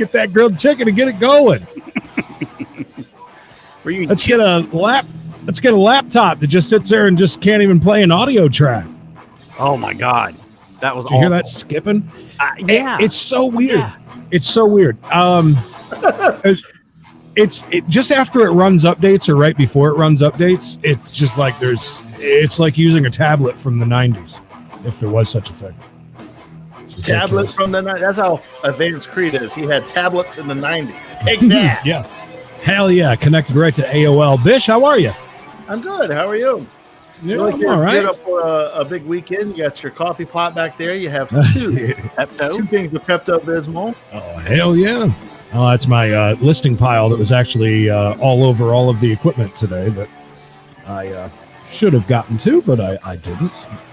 get that grilled chicken and get it going. Let's get a laptop that just sits there and just can't even play an audio track. Oh my God, that was. Did you hear that skipping? Yeah, it's so weird. Yeah. It's so weird. It's just after it runs updates or right before it runs updates. It's just like it's like using a tablet from the 90s, if there was such a thing. Tablets from the 90s. That's how advanced Creed is. He had tablets in the 90s. Take that. Yes. Hell yeah. Connected right to AOL. Bish, how are you? I'm good. How are you? Yeah, I'm all right. Get up for a big weekend. You got your coffee pot back there. You have two things of Pepto-Bismol. Oh, hell yeah. Oh, that's my listing pile that was actually all over all of the equipment today that I should have gotten to, but I didn't.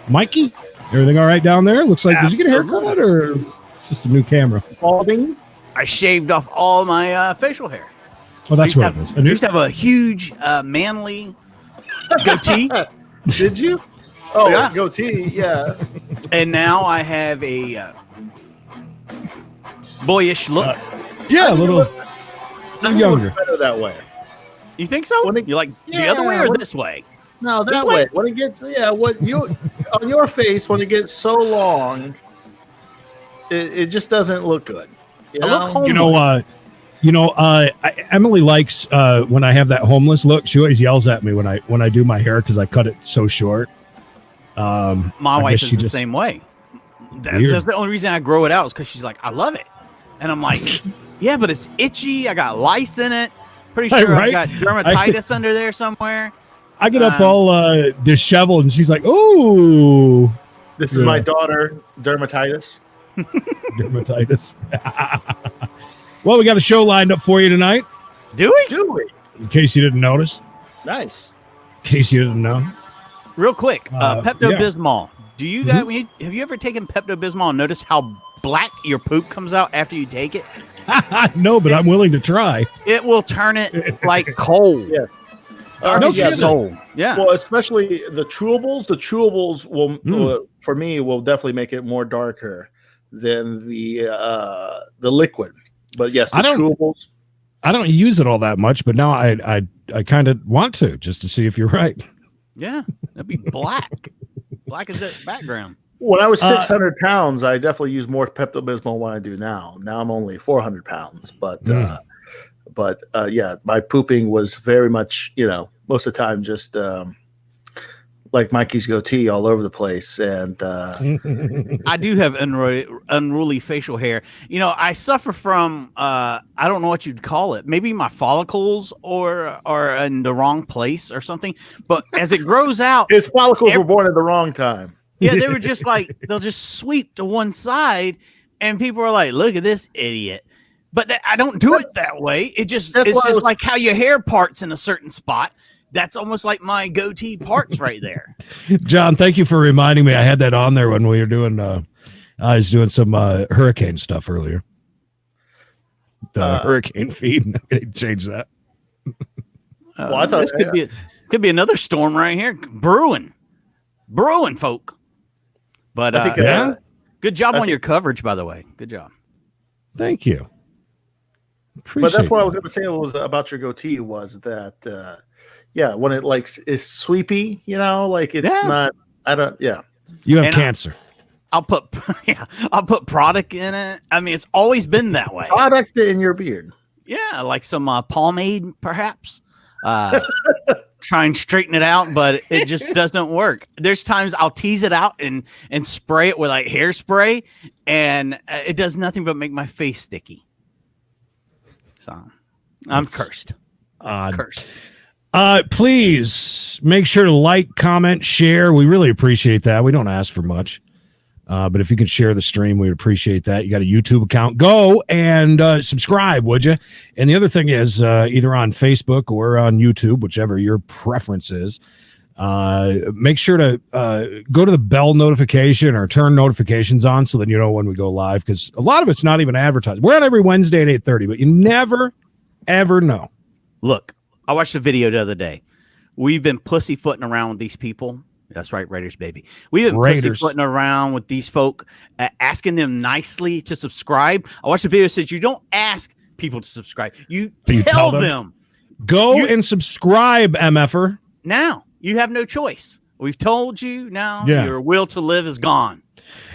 Mikey, everything all right down there? Looks like, did you get a haircut or just a new camera? Balding. I shaved off all my facial hair. Oh, that's what it is. I used to have a huge manly goatee. Did you? Oh, yeah. Goatee, yeah. And now I have a boyish look. Yeah, a little younger. Better that way. You think so? You like the other way or this way? No, that way. When it gets, on your face, when it gets so long, it just doesn't look good. Emily likes when I have that homeless look. She always yells at me when I do my hair because I cut it so short. My wife is the same way. That's the only reason I grow it out is because she's like, I love it, and I'm like, yeah, but it's itchy. I got lice in it. Pretty sure I got dermatitis under there somewhere. I get up all disheveled, and she's like, "Oh, this is my daughter, dermatitis." Dermatitis. Well, we got a show lined up for you tonight. Do we? In case you didn't notice. Nice. In case you didn't know. Real quick, Pepto-Bismol. Do you guys have you ever taken Pepto-Bismol and noticed how black your poop comes out after you take it? No, but I'm willing to try. It will turn it like coal. Yes. Yeah. Well, especially the chewables. The chewables will for me, will definitely make it more darker than the liquid. But yes, chewables. I don't use it all that much, but now I kind of want to just to see if you're right. Yeah, that'd be black. Black as that background. When I was 600 pounds, I definitely used more Pepto-Bismol than I do now. Now I'm only 400 pounds, but my pooping was very much, most of the time just like Mikey's goatee all over the place. And I do have unruly facial hair. I suffer from, I don't know what you'd call it. Maybe my follicles are in the wrong place or something. But as it grows out. His follicles were born at the wrong time. Yeah, they were just like, they'll just sweep to one side. And people are like, look at this idiot. But I don't do it that way. It's just like how your hair parts in a certain spot. That's almost like my goatee parts right there. John, thank you for reminding me. I had that on there when we were doing, I was doing some hurricane stuff earlier. The hurricane feed. Change that. Well, I thought this could be another storm right here. Brewing, folk. But good job on your coverage, by the way. Good job. Thank you. But that's what I was going to say was about your goatee was that, when it is sweepy, it's not. I don't. Yeah, you have cancer. I'll put product in it. I mean, it's always been that way. Product in your beard. Yeah, like some pomade, perhaps. Try and straighten it out, but it just doesn't work. There's times I'll tease it out and spray it with like hairspray, and it does nothing but make my face sticky. So I'm cursed. Cursed. Please make sure to like, comment, share. We really appreciate that. We don't ask for much. But if you could share the stream, we'd appreciate that. You got a YouTube account. Go and subscribe, would you? And the other thing is either on Facebook or on YouTube, whichever your preference is, make sure to go to the bell notification or turn notifications on so that you know when we go live, because a lot of it's not even advertised. We're on every Wednesday at 8:30, but you never, ever know. Look, I watched a video the other day. We've been pussyfooting around with these people That's right, Raiders, baby. We've been pussyfooting around with these folk, asking them nicely to subscribe. I watched the video that says you don't ask people to subscribe. You tell them. Go and subscribe, MFer. Now, you have no choice. We've told you now your will to live is gone.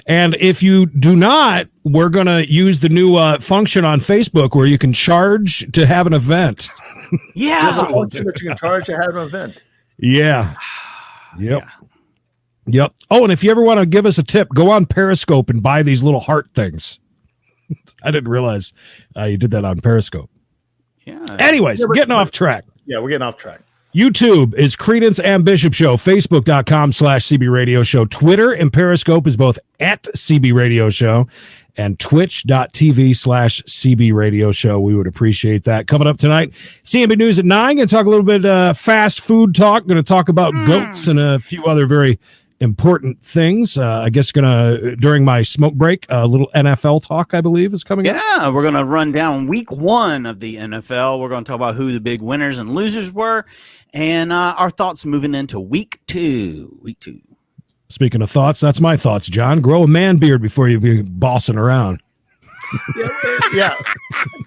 And if you do not, we're going to use the new function on Facebook where you can charge to have an event. Yeah. There's a function that you can charge to have an event. Yeah. Yep. Yep. Oh, and if you ever want to give us a tip, go on Periscope and buy these little heart things. I didn't realize you did that on Periscope. Yeah. Anyways, getting off track. Yeah, we're getting off track. YouTube is Creedence and Bishop Show. Facebook.com/CB Radio Show. Twitter and Periscope is both at CB Radio Show. And twitch.tv/CB Radio Show. We would appreciate that. Coming up tonight, CNB News at 9. Going to talk a little bit fast food talk. Going to talk about goats and a few other very important things. I guess during my smoke break, a little NFL talk, I believe, is coming up. Yeah, we're going to run down week 1 of the NFL. We're going to talk about who the big winners and losers were and our thoughts moving into week 2. Week 2. Speaking of thoughts, that's my thoughts, John. Grow a man beard before you be bossing around. Yeah.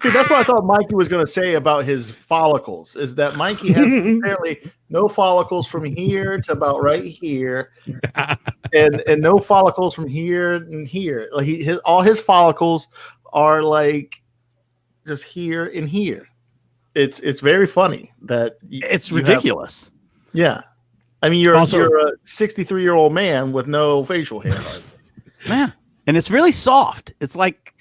See, that's what I thought Mikey was going to say about his follicles, is that Mikey has apparently no follicles from here to about right here, and no follicles from here and here. Like all his follicles are like just here and here. It's very funny that it's ridiculous. Yeah. I mean, you're a 63-year-old man with no facial hair. Yeah, and it's really soft. It's like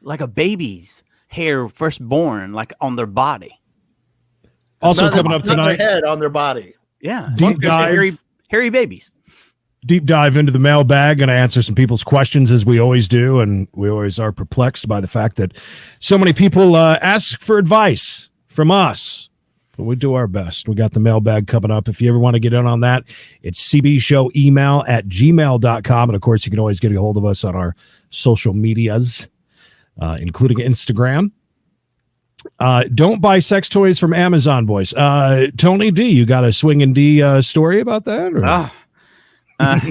a baby's hair first born, like on their body. Also coming up tonight, their head on their body. Yeah, deep dive, hairy babies. Deep dive into the mailbag, and answer some people's questions as we always do, and we always are perplexed by the fact that so many people ask for advice from us. But we do our best. We got the mailbag coming up. If you ever want to get in on that, it's cbshowemail@gmail.com. And, of course, you can always get a hold of us on our social medias, including Instagram. Don't buy sex toys from Amazon, boys. Tony D, you got a Swingin' D story about that?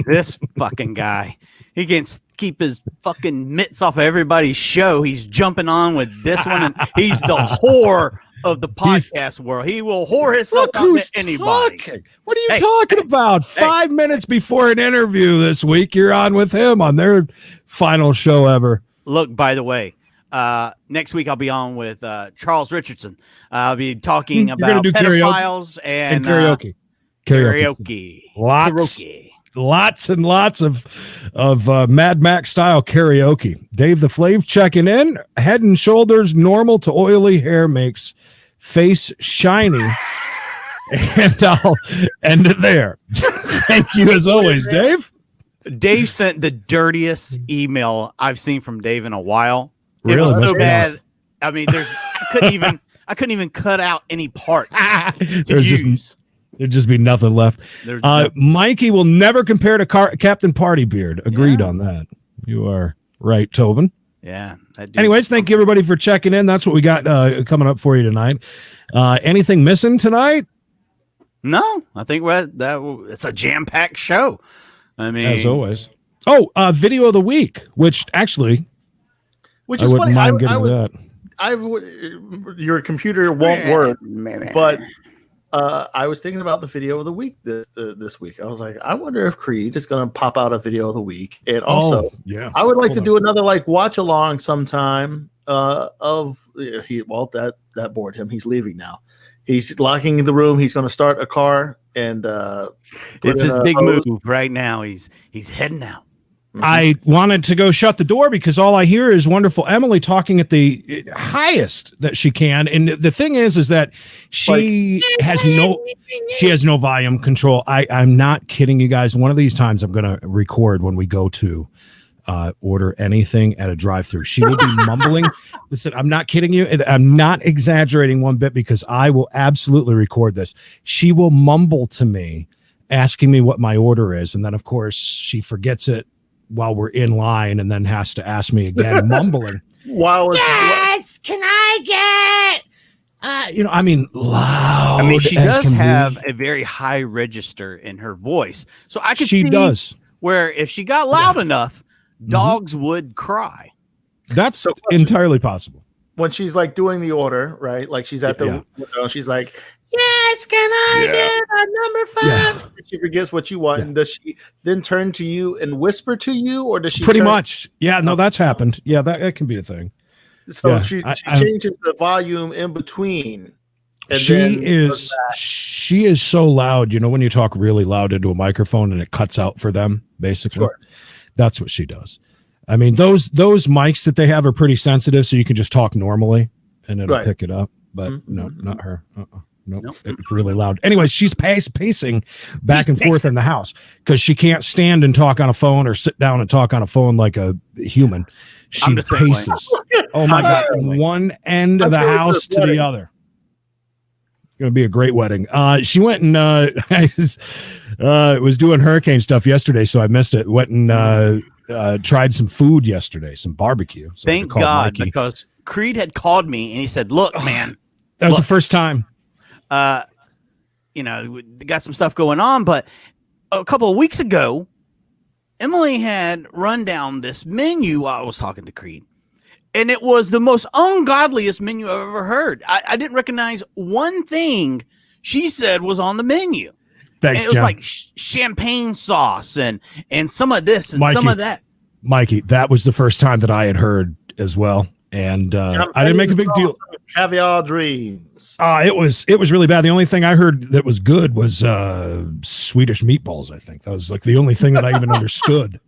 This fucking guy. He can't keep his fucking mitts off of everybody's show. He's jumping on with this one, and he's the whore of the podcast world. He will whore himself out to anybody. What are you talking about? 5 minutes before an interview this week, you're on with him on their final show ever. Look, by the way, next week I'll be on with Charles Richardson. I'll be talking about pedophiles and karaoke. Lots and lots of Mad Max style karaoke. Dave the Flav checking in. Head and shoulders normal to oily hair makes face shiny. And I'll end it there. Thank you as always, Dave. Dave sent the dirtiest email I've seen from Dave in a while. It really? was so bad. I mean, I couldn't even cut out any part to use. There'd just be nothing left. Mikey will never compare to Captain Party Beard. Agreed on that. You are right, Tobin. Yeah. Anyways, thank you everybody for checking in. That's what we got coming up for you tonight. Anything missing tonight? No, I think it's a jam-packed show. I mean, as always. Oh, video of the week, which is funny. Your computer won't work, but I was thinking about the video of the week this week. I was like, I wonder if Creed is going to pop out a video of the week. And also, I would like to do another watch along sometime that bored him. He's leaving now. He's locking the room. He's going to start a car and it's his big move right now. He's heading out. Mm-hmm. I wanted to go shut the door because all I hear is wonderful Emily talking at the highest that she can. And the thing is that she has no volume control. I'm not kidding you guys. One of these times I'm going to record when we go to order anything at a drive-thru. She will be mumbling. Listen, I'm not kidding you. I'm not exaggerating one bit because I will absolutely record this. She will mumble to me asking me what my order is. And then, of course, she forgets it while we're in line and then has to ask me again, mumbling. Yes, can I get I mean, loud. I mean, she as does can have be. a very high register in her voice. So I could She see does. where if she got loud enough, dogs would cry. That's entirely possible. When she's like doing the order, right? Like she's at the Yeah. window, she's like, "Yes, can I get a number 5?" Yeah. And she forgets what you want. Yeah. And does she then turn to you and whisper to you, or does she Pretty turn- much. Yeah, no, that's happened. Yeah, that can be a thing. So Yeah, she I- changes the volume in between. And She then is so loud, when you talk really loud into a microphone and it cuts out for them, basically. Sure. That's what she does. I mean, those mics that they have are pretty sensitive, so you can just talk normally and it'll pick it up. But no, not her. Nope. It's really loud. Anyway, she's pacing back and forth in the house because she can't stand and talk on a phone or sit down and talk on a phone like a human. She paces. Oh my God. One end of the house to the other. Going to be a great wedding. She went and was doing hurricane stuff yesterday, so I missed it. Went and tried some food yesterday, some barbecue. So Thank God, Mikey. because Creed had called me and he said, "Look, man, That was the first time. We got some stuff going on, but a couple of weeks ago, Emily had run down this menu while I was talking to Creed. And it was the most ungodliest menu I've ever heard. I didn't recognize one thing she said was on the menu. Thanks, and it was John. like champagne sauce and some of this and Mikey, some of that. Mikey, that was the first time that I had heard as well. And I didn't make a big deal. Caviar dreams. It was really bad. The only thing I heard that was good was Swedish meatballs. I think that was like the only thing that I even understood.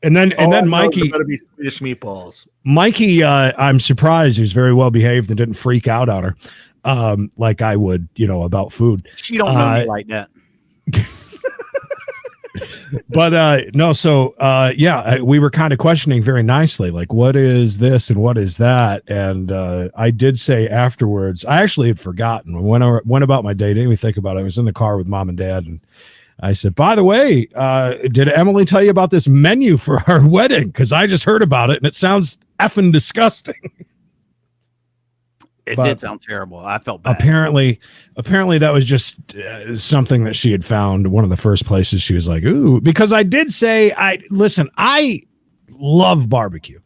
And then Mikey, better be Swedish meatballs. Mikey, I'm surprised. He was very well behaved and didn't freak out on her, like I would, about food. She don't know me like that. But no, so we were kind of questioning very nicely, like, what is this and what is that? And I did say afterwards, I actually had forgotten when I went about my day, didn't even think about it. I was in the car with mom and dad, and I said, by the way, did Emily tell you about this menu for our wedding? Because I just heard about it and it sounds effing disgusting. It did sound terrible. I felt bad. Apparently that was just something that she had found. One of the first places she was like, ooh, because I did say, I love barbecue.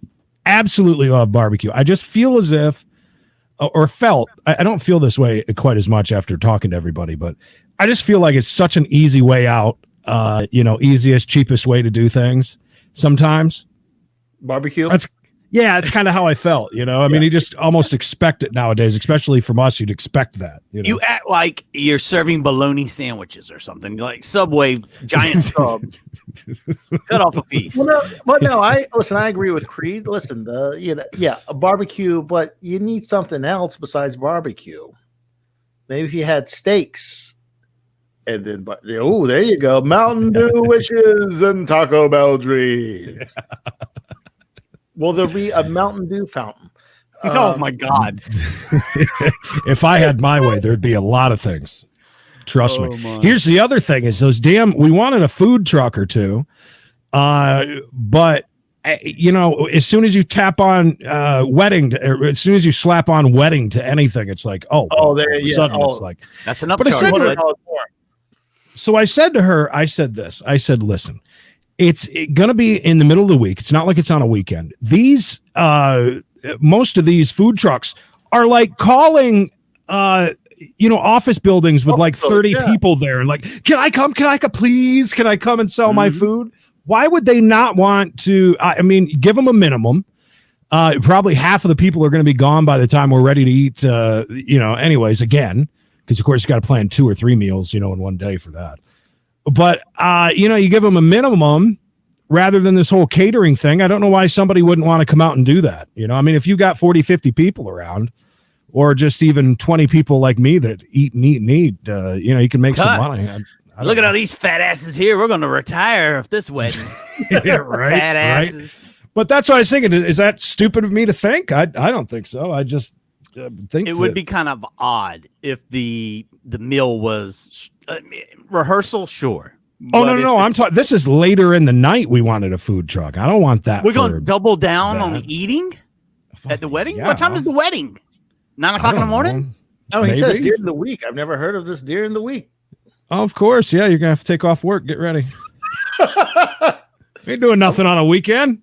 Absolutely love barbecue. I just feel as if, I don't feel this way quite as much after talking to everybody, but I just feel like it's such an easy way out, easiest, cheapest way to do things sometimes. Barbecue? It's kind of how I felt, I mean, you just almost expect it nowadays, especially from us. You'd expect that. You act like you're serving bologna sandwiches or something, like Subway giant sub. Cut off a piece. I agree with Creed. Listen, a barbecue, but you need something else besides barbecue. Maybe if you had steaks. And then, there you go. Mountain Dew wishes and Taco Bell dreams. Will there be a Mountain Dew fountain? Oh my God. If I had my way, there'd be a lot of things. Trust me. Here's the other thing is we wanted a food truck or two. But as soon as you tap on wedding, as soon as you slap on wedding to anything, it's like, it's like, that's enough. But so I said to her, I said, listen, it's going to be in the middle of the week. It's not like it's on a weekend. These, most of these food trucks are like calling, office buildings with like 30 people there. Like, can I come, please? Can I come and sell my food? Why would they not want to? Give them a minimum. Probably half of the people are going to be gone by the time we're ready to eat, anyways, again. Because, of course, you got to plan 2 or 3 meals, in one day for that. But, you give them a minimum rather than this whole catering thing. I don't know why somebody wouldn't want to come out and do that. If you got 40, 50 people around or just even 20 people like me that eat and eat and eat, you can make some money. Look at all these fat asses here. We're going to retire of this wedding. Yeah, right. Fat asses. Right. But that's what I was thinking. Is that stupid of me to think? I don't think so. I just... it would be kind of odd if the meal was rehearsal, sure. No. I'm talking. This is later in the night. We wanted a food truck. I don't want that. We're going to double down on the eating at the wedding. Yeah. What time is the wedding? 9 o'clock in the morning? Oh, he says Maybe. during the week. I've never heard of this during the week. Oh, of course. Yeah, you're gonna have to take off work. Get ready. Ain't doing nothing on a weekend.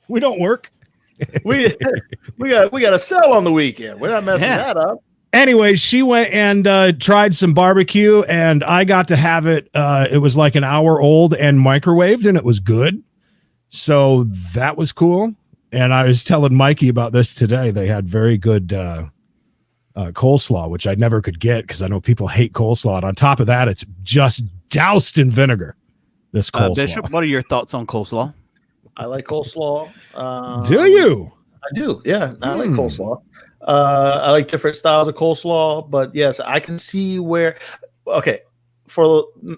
We don't work. we got to sell on the weekend. We're not messing that up. Anyway, she went and tried some barbecue, and I got to have it. It was like an hour old and microwaved, and it was good. So that was cool. And I was telling Mikey about this today. They had very good coleslaw, which I never could get because I know people hate coleslaw. And on top of that, it's just doused in vinegar. This coleslaw. Bishop, what are your thoughts on coleslaw? I like coleslaw. Do you? I do. Yeah, I like coleslaw. I like different styles of coleslaw, but yes, I can see where. Okay, for the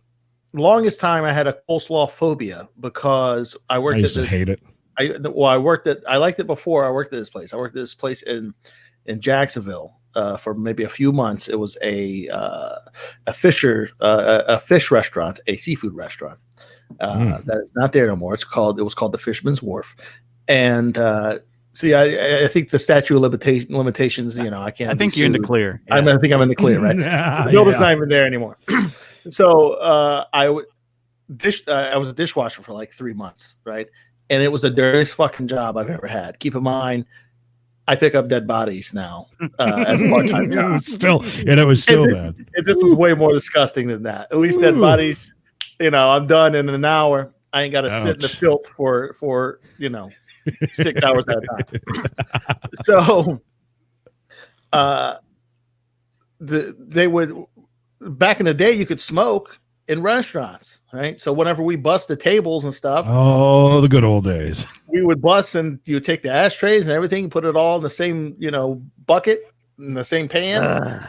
longest time, I had a coleslaw phobia because I worked. I used to hate it. I worked at. I liked it before. I worked at this place. I worked at this place in Jacksonville for maybe a few months. It was a fish restaurant, a seafood restaurant. That is not there no more. It was called the Fisherman's Wharf, and see, I think the statute of limitations. I can't. I think you're in the clear. Yeah. I think I'm in the clear, right? The building's not even there anymore. So I was a dishwasher for like 3 months, right? And it was the dirtiest fucking job I've ever had. Keep in mind, I pick up dead bodies now as a part-time job. It was still bad. This was way more disgusting than that. At least dead bodies. I'm done in an hour. I ain't got to sit in the filth for 6 hours at a time. So, they would back in the day you could smoke in restaurants, right? So whenever we bust the tables and stuff, oh, the good old days, we would bust and you would take the ashtrays and everything, put it all in the same bucket in the same pan.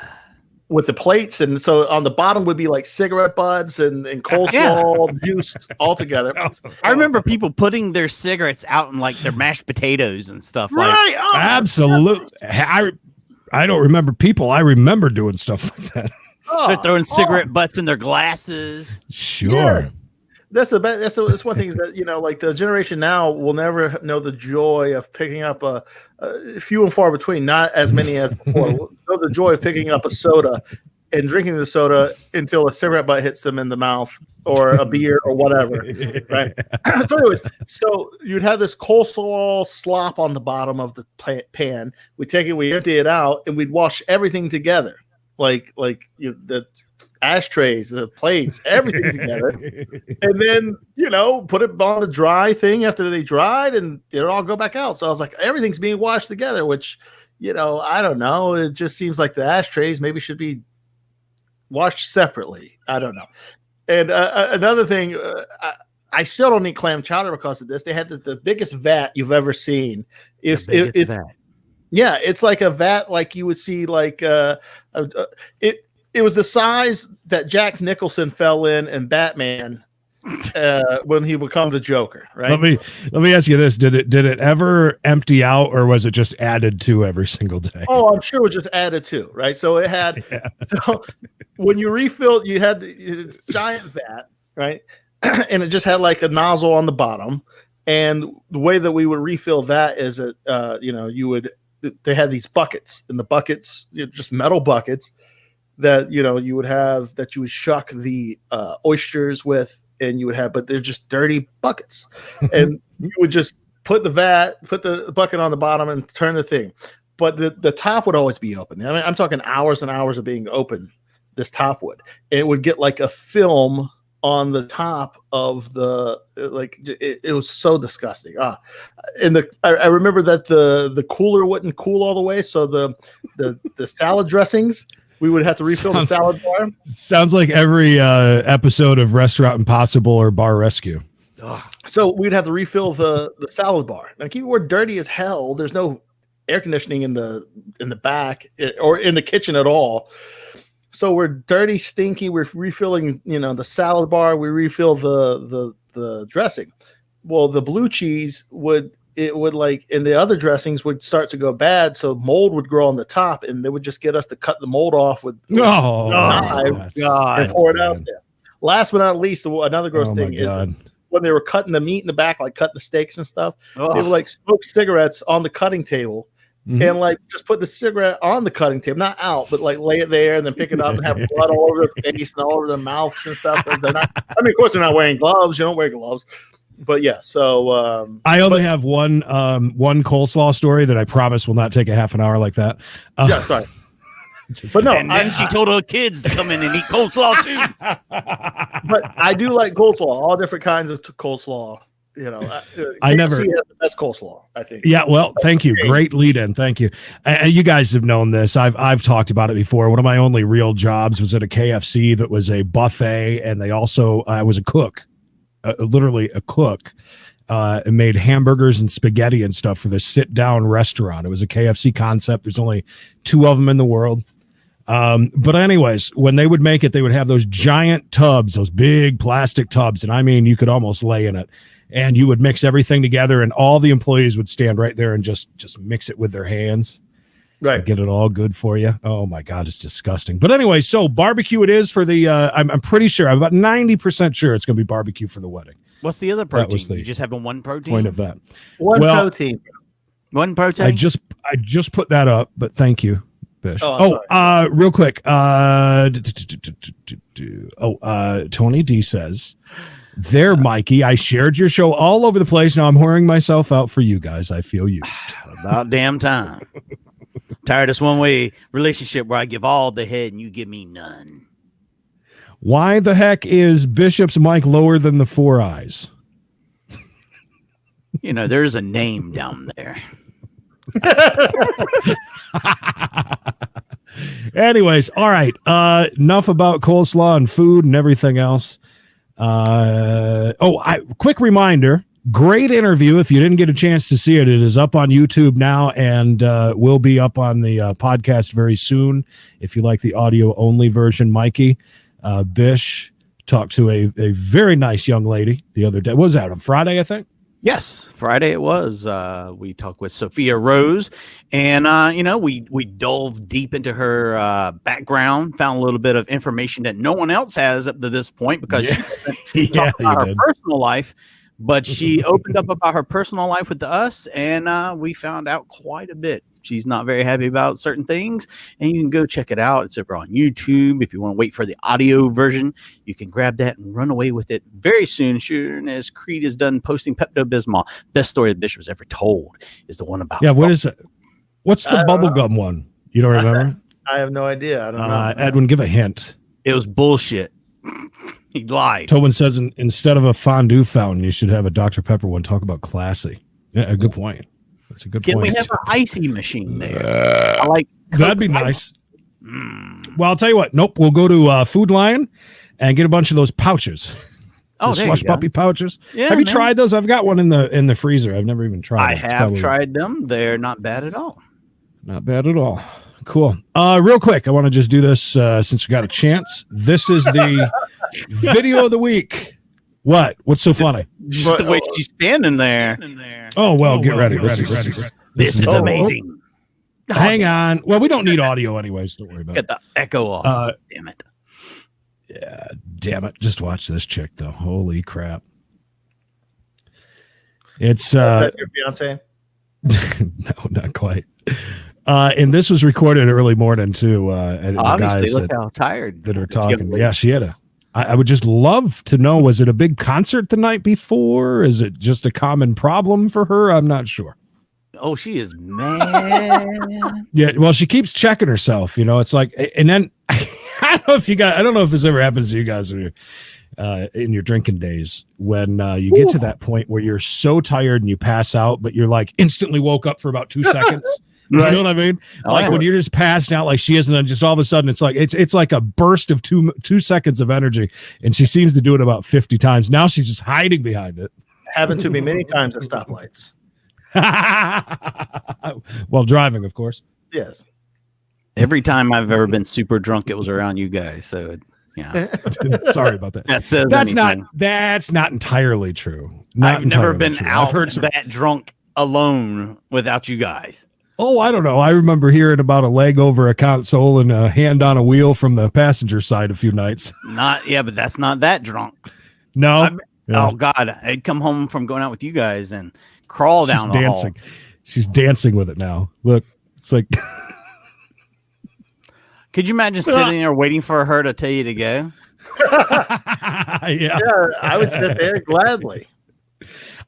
With the plates, and so on the bottom would be like cigarette butts and coleslaw juice all together. I remember people putting their cigarettes out in like their mashed potatoes and stuff. Right? Like, absolutely. I don't remember people. I remember doing stuff like that. They're throwing cigarette butts in their glasses. Sure. Yeah. That's one thing is that like the generation now will never know the joy of picking up a few and far between, not as many as before. Will know the joy of picking up a soda and drinking the soda until a cigarette butt hits them in the mouth or a beer or whatever, right? So anyways, you'd have this coleslaw slop on the bottom of the pan. We take it, we empty it out, and we'd wash everything together, like the ashtrays, the plates, everything together, and then put it on the dry thing after they dried, and it'll all go back out. So I was like, everything's being washed together, which I don't know. It just seems like the ashtrays maybe should be washed separately. I don't know. And another thing, I still don't eat clam chowder because of this. They had the biggest vat you've ever seen. It's like a vat like you would see like it was the size that Jack Nicholson fell in Batman when he became the Joker, right? Let me ask you this: Did it ever empty out, or was it just added to every single day? Oh, I'm sure it was just added to, right? So it had. Yeah. So when you refilled, you had this giant vat, right? And it just had like a nozzle on the bottom. And the way that we would refill that is that they had these buckets, and the buckets, just metal buckets that you would have that you would shuck the oysters with, and you would have, but they're just dirty buckets, and you would just put the bucket on the bottom and turn the thing, but the top would always be open. I mean, I'm talking hours and hours of being open. This top would, and it would get like a film on the top of it was so disgusting. And I remember that the cooler wouldn't cool all the way, so the salad dressings, we would have to refill the salad bar. Sounds like every episode of Restaurant Impossible or Bar Rescue. So we'd have to refill the salad bar. Now keep it, we're dirty as hell. There's no air conditioning in the back or in the kitchen at all. So we're dirty, stinky. We're refilling, the salad bar. We refill the dressing. Well, the blue cheese would and the other dressings would start to go bad. So mold would grow on the top, and they would just get us to cut the mold off with knives and pour it out there. Last but not least, another gross thing is when they were cutting the meat in the back, like cutting the steaks and stuff, they would like smoke cigarettes on the cutting table and like just put the cigarette on the cutting table, not out, but like lay it there and then pick it up and have blood all over their face and all over their mouths and stuff. And they're not, I mean, of course, they're not wearing gloves. You don't wear gloves. But yeah, so I only have one coleslaw story that I promise will not take a half an hour like that. Yeah, sorry. But no, and then she told her kids to come in and eat coleslaw too. But I do like coleslaw, all different kinds of coleslaw. You know, I never has the best coleslaw, I think. Yeah, well, thank you. Great lead in. Thank you. You guys have known this. I've talked about it before. One of my only real jobs was at a KFC that was a buffet, and they also I was a cook, literally a cook. And made hamburgers and spaghetti and stuff for the sit-down restaurant. It was a KFC concept. There's only 2 of them in the world. But anyways, when they would make it, they would have those giant tubs, those big plastic tubs. And I mean, you could almost lay in it, and you would mix everything together, and all the employees would stand right there and just mix it with their hands. Right. Get it all good for you. Oh my God, it's disgusting. But anyway, so barbecue it is for the, I'm pretty sure, I'm about 90% sure it's going to be barbecue for the wedding. What's the other protein? You just having one protein? Point of that. One protein. One protein? I just put that up, but thank you, Bish. Oh, real quick. Tony D says, there, Mikey, I shared your show all over the place. Now I'm whoring myself out for you guys. I feel used. About damn time. Tired of this one-way relationship where I give all the head and you give me none. Why the heck is Bishop's mic lower than the 4 eyes? You know, there's a name down there. Anyways, all right. Enough about coleslaw and food and everything else. Quick reminder. Great interview. If you didn't get a chance to see it, it is up on YouTube now and will be up on the podcast very soon. If you like the audio only version, Mikey. Bish talked to a very nice young lady the other day. What was that, on Friday, I think? Yes, Friday it was. We talked with Sophia Rose, and we dove deep into her background, found a little bit of information that no one else has up to this point because she talked about her personal life, but she opened up about her personal life with us, and we found out quite a bit. She's not very happy about certain things, and you can go check it out. It's over on YouTube. If you want to wait for the audio version, you can grab that and run away with it very soon. Soon as Creed is done posting Pepto-Bismol. Best story the Bishop was ever told is the one about. Yeah, what is it? What's the bubblegum one? You don't remember? I have no idea. I don't know. Edwin, give a hint. It was bullshit. He lied. Tobin says instead of a fondue fountain, you should have a Dr. Pepper one. Talk about classy. Yeah, a good point. That's a good point. Can we have an icy machine there? I like that'd be nice. Well, I'll tell you what. Nope, we'll go to Food Lion and get a bunch of those pouches. Oh, those slush puppy pouches. Yeah, have you tried those? I've got one in the freezer. I've never even tried. I have tried them. They're not bad at all. Not bad at all. Cool. Real quick, I want to just do this since we got a chance. This is the video of the week. What's so funny? Just the way she's standing there. Oh, well, get ready. This is amazing. Hang on. Well, we don't need audio anyways. Don't worry about it. Get the echo off. Damn it. Yeah, damn it. Just watch this chick, though. Holy crap. It's your fiance? No, not quite. And this was recorded early morning, too. And obviously, look how tired that are talking. Yeah, she had I would just love to know, was it a big concert the night before? Is it just a common problem for her? I'm not sure. Oh, she is mad. Yeah, well, she keeps checking herself, it's like, and then I don't know if this ever happens to you guys in your drinking days when you get to that point where you're so tired and you pass out, but you're like instantly woke up for about 2 seconds. Right. You know what I mean? When you're just passed out like she isn't, and just all of a sudden it's like a burst of 2 seconds of energy, and she seems to do it about 50 times. Now she's just hiding behind it. Happened to me many times at stoplights. While driving, of course. Yes. Every time I've ever been super drunk, it was around you guys. So yeah. Sorry about that. That's not entirely true. I've never been out that drunk alone without you guys. Oh, I don't know. I remember hearing about a leg over a console and a hand on a wheel from the passenger side a few nights. But that's not that drunk. No. Oh God, I'd come home from going out with you guys and crawl down the dancing. hall. She's dancing with it now. Look, it's like. Could you imagine sitting there waiting for her to tell you to go? Yeah, I would sit there gladly.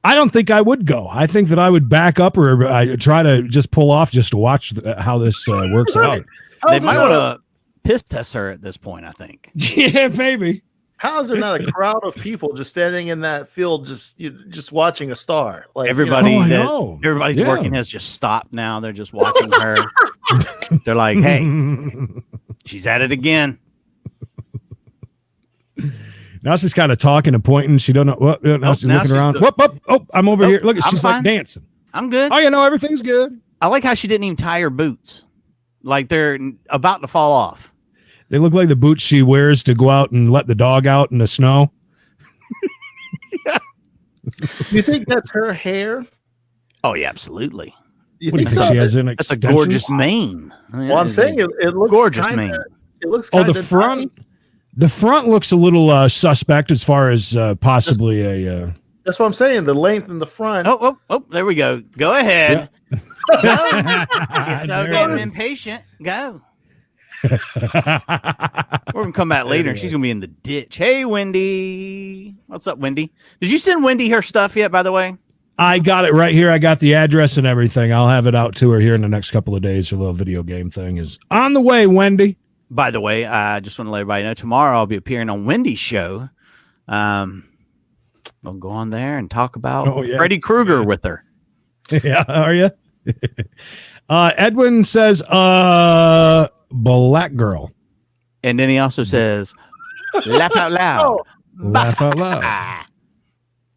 I don't think I would go. I think that I would back up or I try to just pull off just to watch how this works out. They might want to piss test her at this point, I think. Yeah, maybe. How is there not a crowd of people just standing in that field, just watching a star? Like everybody, everybody's Yeah. working has just stopped now. They're just watching her. They're like, "Hey, she's at it again." Now she's kind of talking and pointing. She don't know what. Now she's looking around. Oh, I'm over here. Look, she's like dancing. I'm good. Oh, everything's good. I like how she didn't even tie her boots. Like they're about to fall off. They look like the boots she wears to go out and let the dog out in the snow. Yeah. You think that's her hair? Oh yeah, absolutely. You What do you think she has an That's a extension? gorgeous mane. Well, I'm saying it looks gorgeous kinda, mane. It looks. Oh, the kinda front. nice. The front looks a little suspect as far as possibly a. That's what I'm saying. The length in the front. Oh, there we go. Go ahead. Go. You're so There damn it is. impatient. Go. We're gonna come back later and she's gonna be in the ditch. Hey, Wendy. What's up, Wendy? Did you send Wendy her stuff yet, by the way? I got it right here. I got the address and everything. I'll have it out to her here in the next couple of days. Her little video game thing is on the way, Wendy. By the way, I just want to let everybody know tomorrow I'll be appearing on Wendy's show. We'll go on there and talk about Freddy Krueger with her. Yeah, are you? Edwin says, black girl. And then he also says, laugh out loud. Laugh out loud.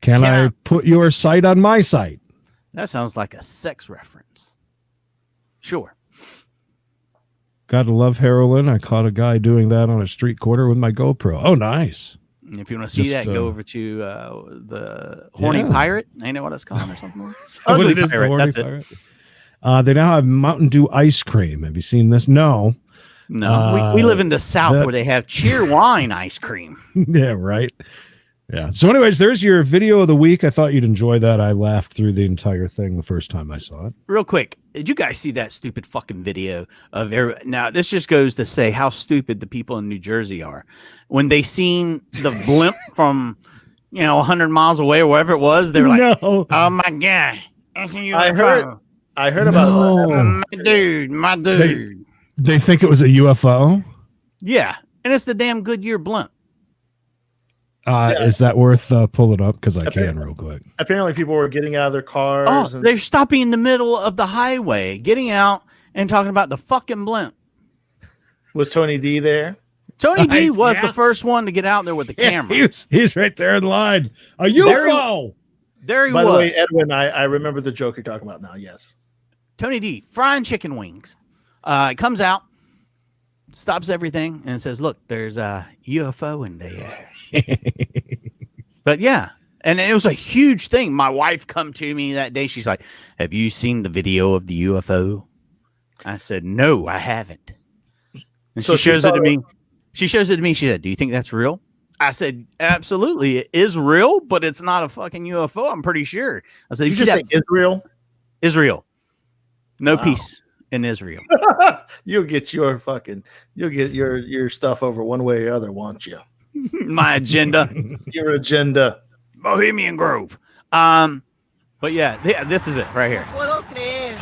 Can I put your site on my site? That sounds like a sex reference. Sure. Gotta love heroin. I caught a guy doing that on a street corner with my GoPro. Oh, nice. And if you want to see that, go over to the Horny Pirate. Ain't that what it's called or something? Ugly What it is, the Pirate. Horny That's Pirate. They now have Mountain Dew ice cream. Have you seen this? No. No, we live in the South where they have cheer wine ice cream. Yeah, right. Yeah. So anyways, there's your video of the week. I thought you'd enjoy that. I laughed through the entire thing the first time I saw it. Real quick, did you guys see that stupid fucking video of now this just goes to say how stupid the people in New Jersey are. When they seen the blimp from 100 miles away or wherever it was, they were like, No. "Oh my god. I heard about that. My dude. They think it was a UFO. Yeah. And it's the damn Goodyear blimp. Is that worth pulling up? Because I can real quick. Apparently, people were getting out of their cars. Oh, they're stopping in the middle of the highway, getting out and talking about the fucking blimp. Was Tony D there? Tony D was the first one to get out there with the camera. He's right there in line. A UFO. There he By was. the way, Edwin, I remember the joke you're talking about now. Yes. Tony D frying chicken wings. Comes out, stops everything, and says, "Look, there's a UFO in there." But yeah, and it was a huge thing. My wife come to me that day. She's like, "Have you seen the video of the UFO?" I said, "No, I haven't." And So she shows it to me. She shows it to me. She said, "Do you think that's real?" I said, "Absolutely, it is real, but it's not a fucking UFO. I'm pretty sure." I said, You just say Israel? Israel. No peace in Israel. You'll get your stuff over one way or the other, won't you? My agenda. Your agenda. Bohemian Grove. But yeah, this is it right here. Puedo creer.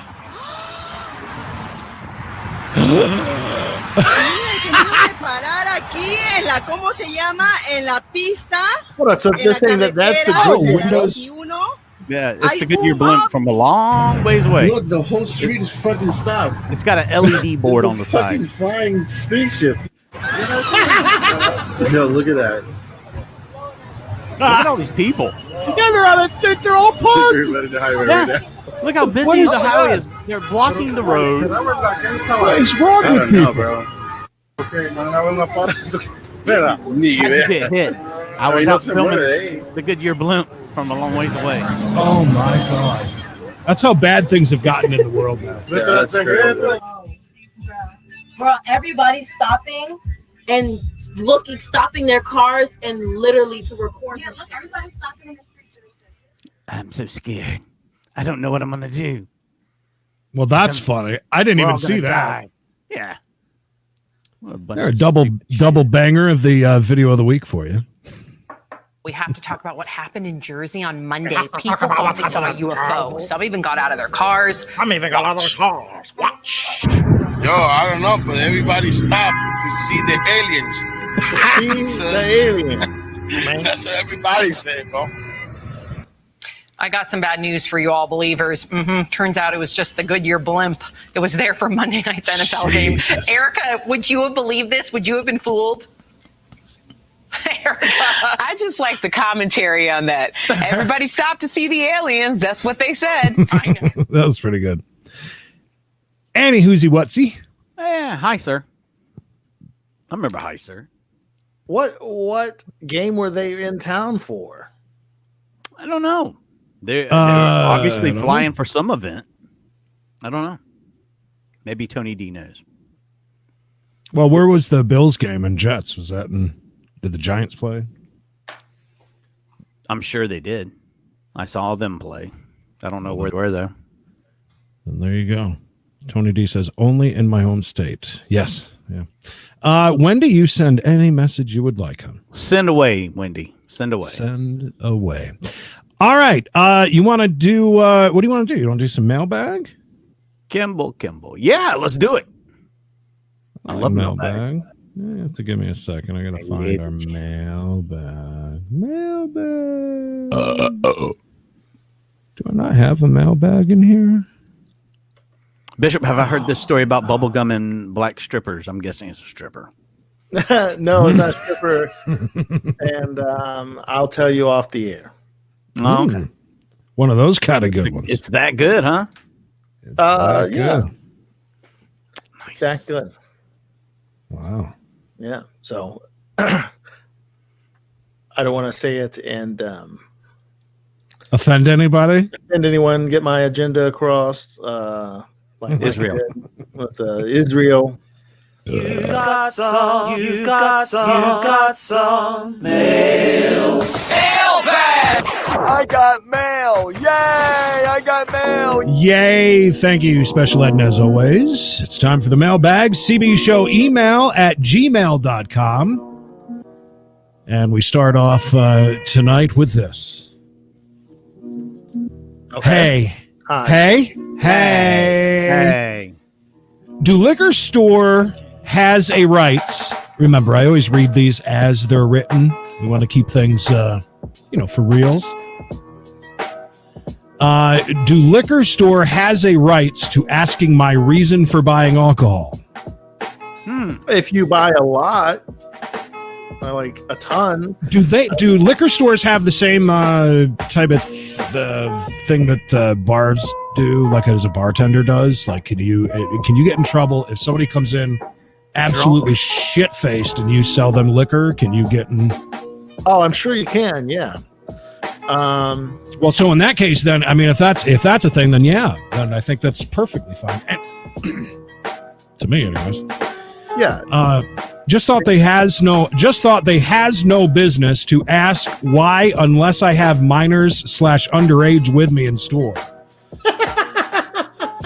Parar aquí en la, ¿cómo se llama? En la pista. Hold on, so they're saying that that's the Windows. Yeah, it's the Goodyear blimp from a long ways away. Look, the whole street is fucking stopped. It's got an LED board on the side. Fucking flying spaceship. No, look at that. Look at all these people. Yeah, they're all parked. Yeah. Look how busy the highway is. They're blocking the road. What is wrong with people? Bro. Okay, I get hit. I was out filming the Goodyear blimp from a long ways away. Oh my god. That's how bad things have gotten in the world now. Bro, everybody's stopping and stopping their cars and literally to record. Yeah, look, everybody's stopping in the street. I'm so scared. I don't know what I'm gonna do. Well, that's funny. I didn't even see that. Die. Yeah. What a bunch They're a of double banger of the video of the week for you. We have to talk about what happened in Jersey on Monday. People thought they saw a UFO. Some even got out of their cars. Yo, I don't know, but everybody stopped to see the aliens. The alien. That's what everybody said, bro. I got some bad news for you all believers. Turns out it was just the Goodyear blimp. It was there for Monday night's NFL game. Erica, would you have believed this? Would you have been fooled? Erica. I just like the commentary on that. Everybody stopped to see the aliens. That's what they said. I know. That was pretty good. Annie Hoosie Whatsy. Yeah, hi, sir. I remember hi, sir. What game were they in town for? I don't know. They're obviously flying for some event. I don't know. Maybe Tony D knows. Well, where was the Bills game and Jets? Was that in? Did the Giants play? I'm sure they did. I saw them play. I don't know where they were though. And there you go. Tony D says only in my home state. Yes. Yeah. When do you send any message you would like, hon? Send away, Wendy. Send away. Send away. All right. You want to do what do you want to do? You want to do some mailbag? Kimball. Yeah, let's do it. I love mailbag. You have to give me a second. I gotta find our mailbag. Do I not have a mailbag in here? Bishop, have I heard this story about bubblegum and black strippers? I'm guessing it's a stripper. No, it's not a stripper. And I'll tell you off the air. Oh, okay. One of those kind of good ones. It's that good, huh? Yeah. Nice. That good. Wow. Yeah. So I don't want to say it and offend anybody? Offend anyone, get my agenda across. Like Israel. With Israel. You got some mail. Mailbag! I got mail. Yay! I got mail. Yay. Thank you, Special Ed, as always. It's time for the mailbag. CB Show email at gmail.com. And we start off tonight with this. Okay. Hey. Hey. Do liquor store has a rights? Remember, I always read these as they're written. We want to keep things, for reals. Do liquor store has a rights to asking my reason for buying alcohol? If you buy a lot, like a ton. Do liquor stores have the same type of thing that bars do, like as a bartender does? Like, can you get in trouble if somebody comes in absolutely shit-faced and you sell them liquor? Can you get in? Oh, I'm sure you can. Yeah. Well, so in that case, then if that's a thing, then yeah, then I think that's perfectly fine. And to me, anyways. Yeah. Just thought they has no business to ask why unless I have minors / underage with me in store.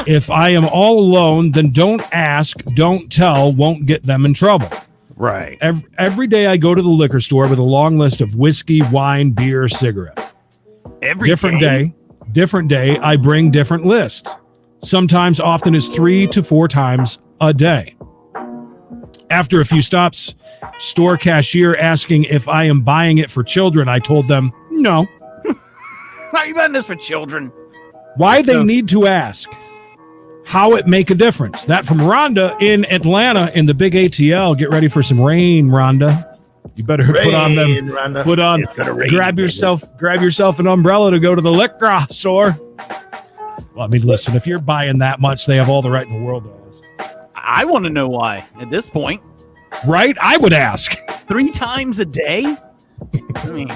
If I am all alone, then don't ask, don't tell, won't get them in trouble. Right. Every day I go to the liquor store with a long list of whiskey, wine, beer, cigarette. Different day, I bring different list. Sometimes, often as 3 to 4 times a day. After a few stops, store cashier asking if I am buying it for children, I told them no. Why are you buying this for children? Why they need to ask? How it make a difference? That from Rhonda in Atlanta in the big ATL. Get ready for some rain, Rhonda. You better Rhonda. Grab yourself an umbrella to go to the liquor store. Well, I mean, listen, if you're buying that much, they have all the right in the world to ask. I want to know why at this point. Right? I would ask. 3 times a day? I mean,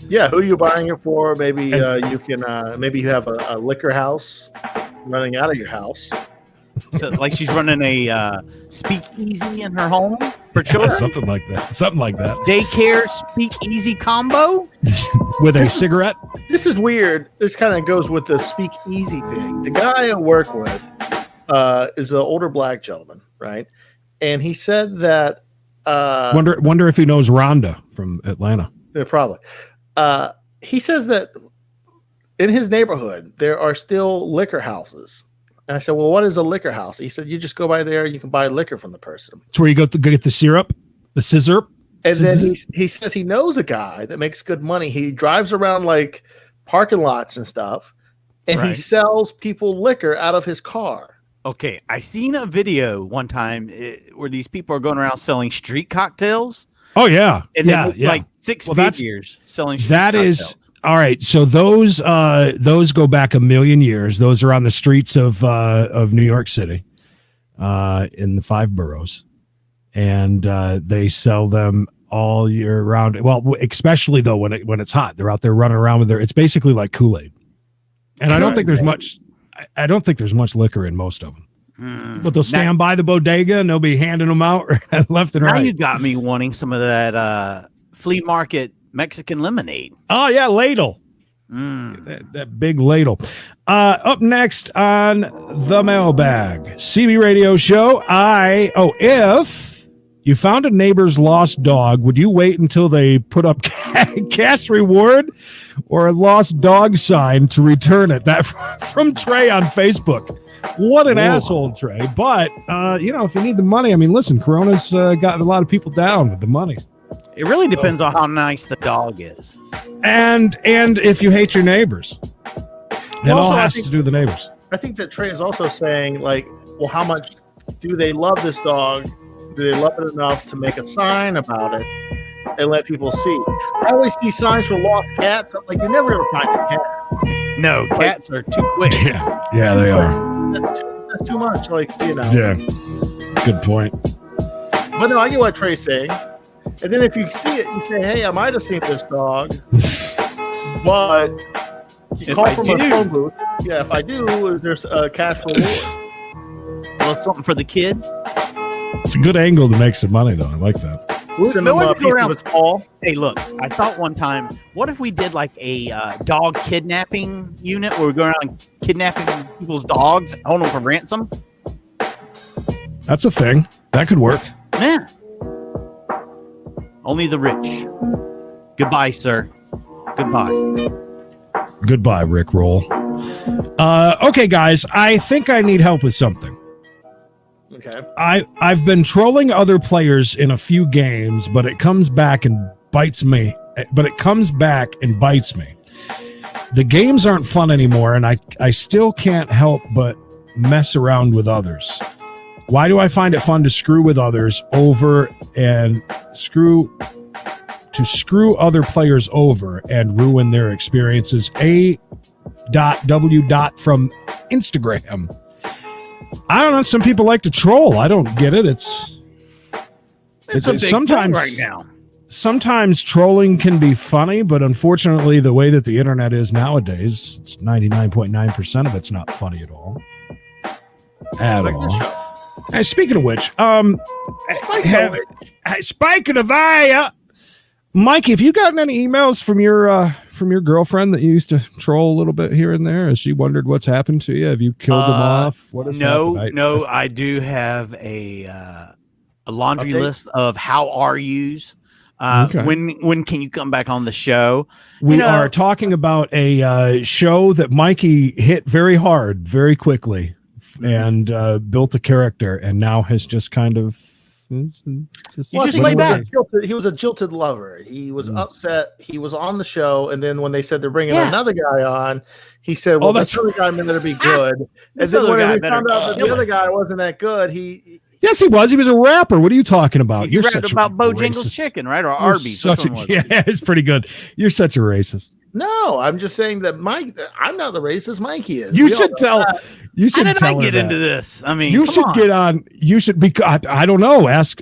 yeah, who are you buying it for? Maybe you can. Maybe you have a liquor house running out of your house. So, like she's running a speakeasy in her home. for children. Something like that. Something like that. Daycare speakeasy combo with a cigarette. This is weird. This kind of goes with the speakeasy thing. The guy I work with is an older black gentleman, right? And he said that. Wonder if he knows Rhonda from Atlanta. Yeah, probably. He says that in his neighborhood there are still liquor houses. And I said, well, what is a liquor house? He said, you just go by there, you can buy liquor from the person. It's where you go to get the syrup, the scissor. And then he says he knows a guy that makes good money. He drives around like parking lots and stuff, and he sells people liquor out of his car. Okay, I seen a video one time where these people are going around selling street cocktails. Oh yeah, and like six figures selling. That is all right. So those go back a million years. Those are on the streets of New York City, in the 5 boroughs, and they sell them all year round. Well, especially though when it's hot, they're out there running around with it's basically like Kool-Aid. And I don't think there's much. I don't think there's much liquor in most of them. But they'll stand by the bodega and they'll be handing them out left and right. Now you got me wanting some of that flea market Mexican lemonade. Oh yeah, ladle. That big ladle. Up next on the mailbag, CB radio show. If you found a neighbor's lost dog, would you wait until they put up cash reward or a lost dog sign to return it? That from Trey on Facebook. What an asshole, Trey. But, if you need the money, I mean, listen, Corona's got a lot of people down with the money. It really depends on how nice the dog is. And if you hate your neighbors. It all has to do with the neighbors. I think that Trey is also saying, like, well, how much do they love this dog? Do they love it enough to make a sign about it and let people see? I always see signs for lost cats. I'm like, you never ever find a cat. No, cats are too quick. Yeah, they are. That's too much. Like, Yeah, good point. But no, I get what Trey's saying. And then if you see it, you say, hey, I might have seen this dog. But you call from a phone booth. Yeah, if I do, is there a cash reward? Well, it's something for the kid. It's a good angle to make some money, though. I like that. Hey, look, I thought one time, what if we did like a dog kidnapping unit where we go around kidnapping people's dogs, hold them for ransom? That's a thing. That could work. Yeah. Only the rich. Goodbye, sir. Goodbye. Goodbye, Rick Roll. Okay, guys, I think I need help with something. Okay. I've been trolling other players in a few games, but it comes back and bites me. The games aren't fun anymore, and I still can't help but mess around with others. Why do I find it fun to screw with others over and screw other players over and ruin their experiences? A.W. from Instagram. I don't know. Some people like to troll. I don't get it. It's a big sometimes thing right now. Sometimes trolling can be funny, but unfortunately, the way that the internet is nowadays, it's 99.9% of it's not funny at all. At all. Hey, speaking of which, speaking of Mikey, have you gotten any emails from your girlfriend that you used to troll a little bit here and there? Has she wondered what's happened to you? Have you killed them off? What has happened? No, I do have a laundry list of how are yous. Okay. When can you come back on the show? We are talking about a show that Mikey hit very hard, very quickly, and built a character, and now has just kind of. You just lay back. He was a jilted lover. He was upset. He was on the show, and then when they said they're bringing another guy on, he said, "Well, this other guy better be good." And then when we found out that the other guy wasn't that good, yes, he was. He was a rapper. What are you talking about? You rapped about Bojangles Chicken, right? Or Arby's. Yeah, it's pretty good. You're such a racist. No, I'm just saying that I'm not the racist. Mikey is. You should tell. You should. How did tell I get her into this? I mean, you should get on. You should be. I don't know. Ask.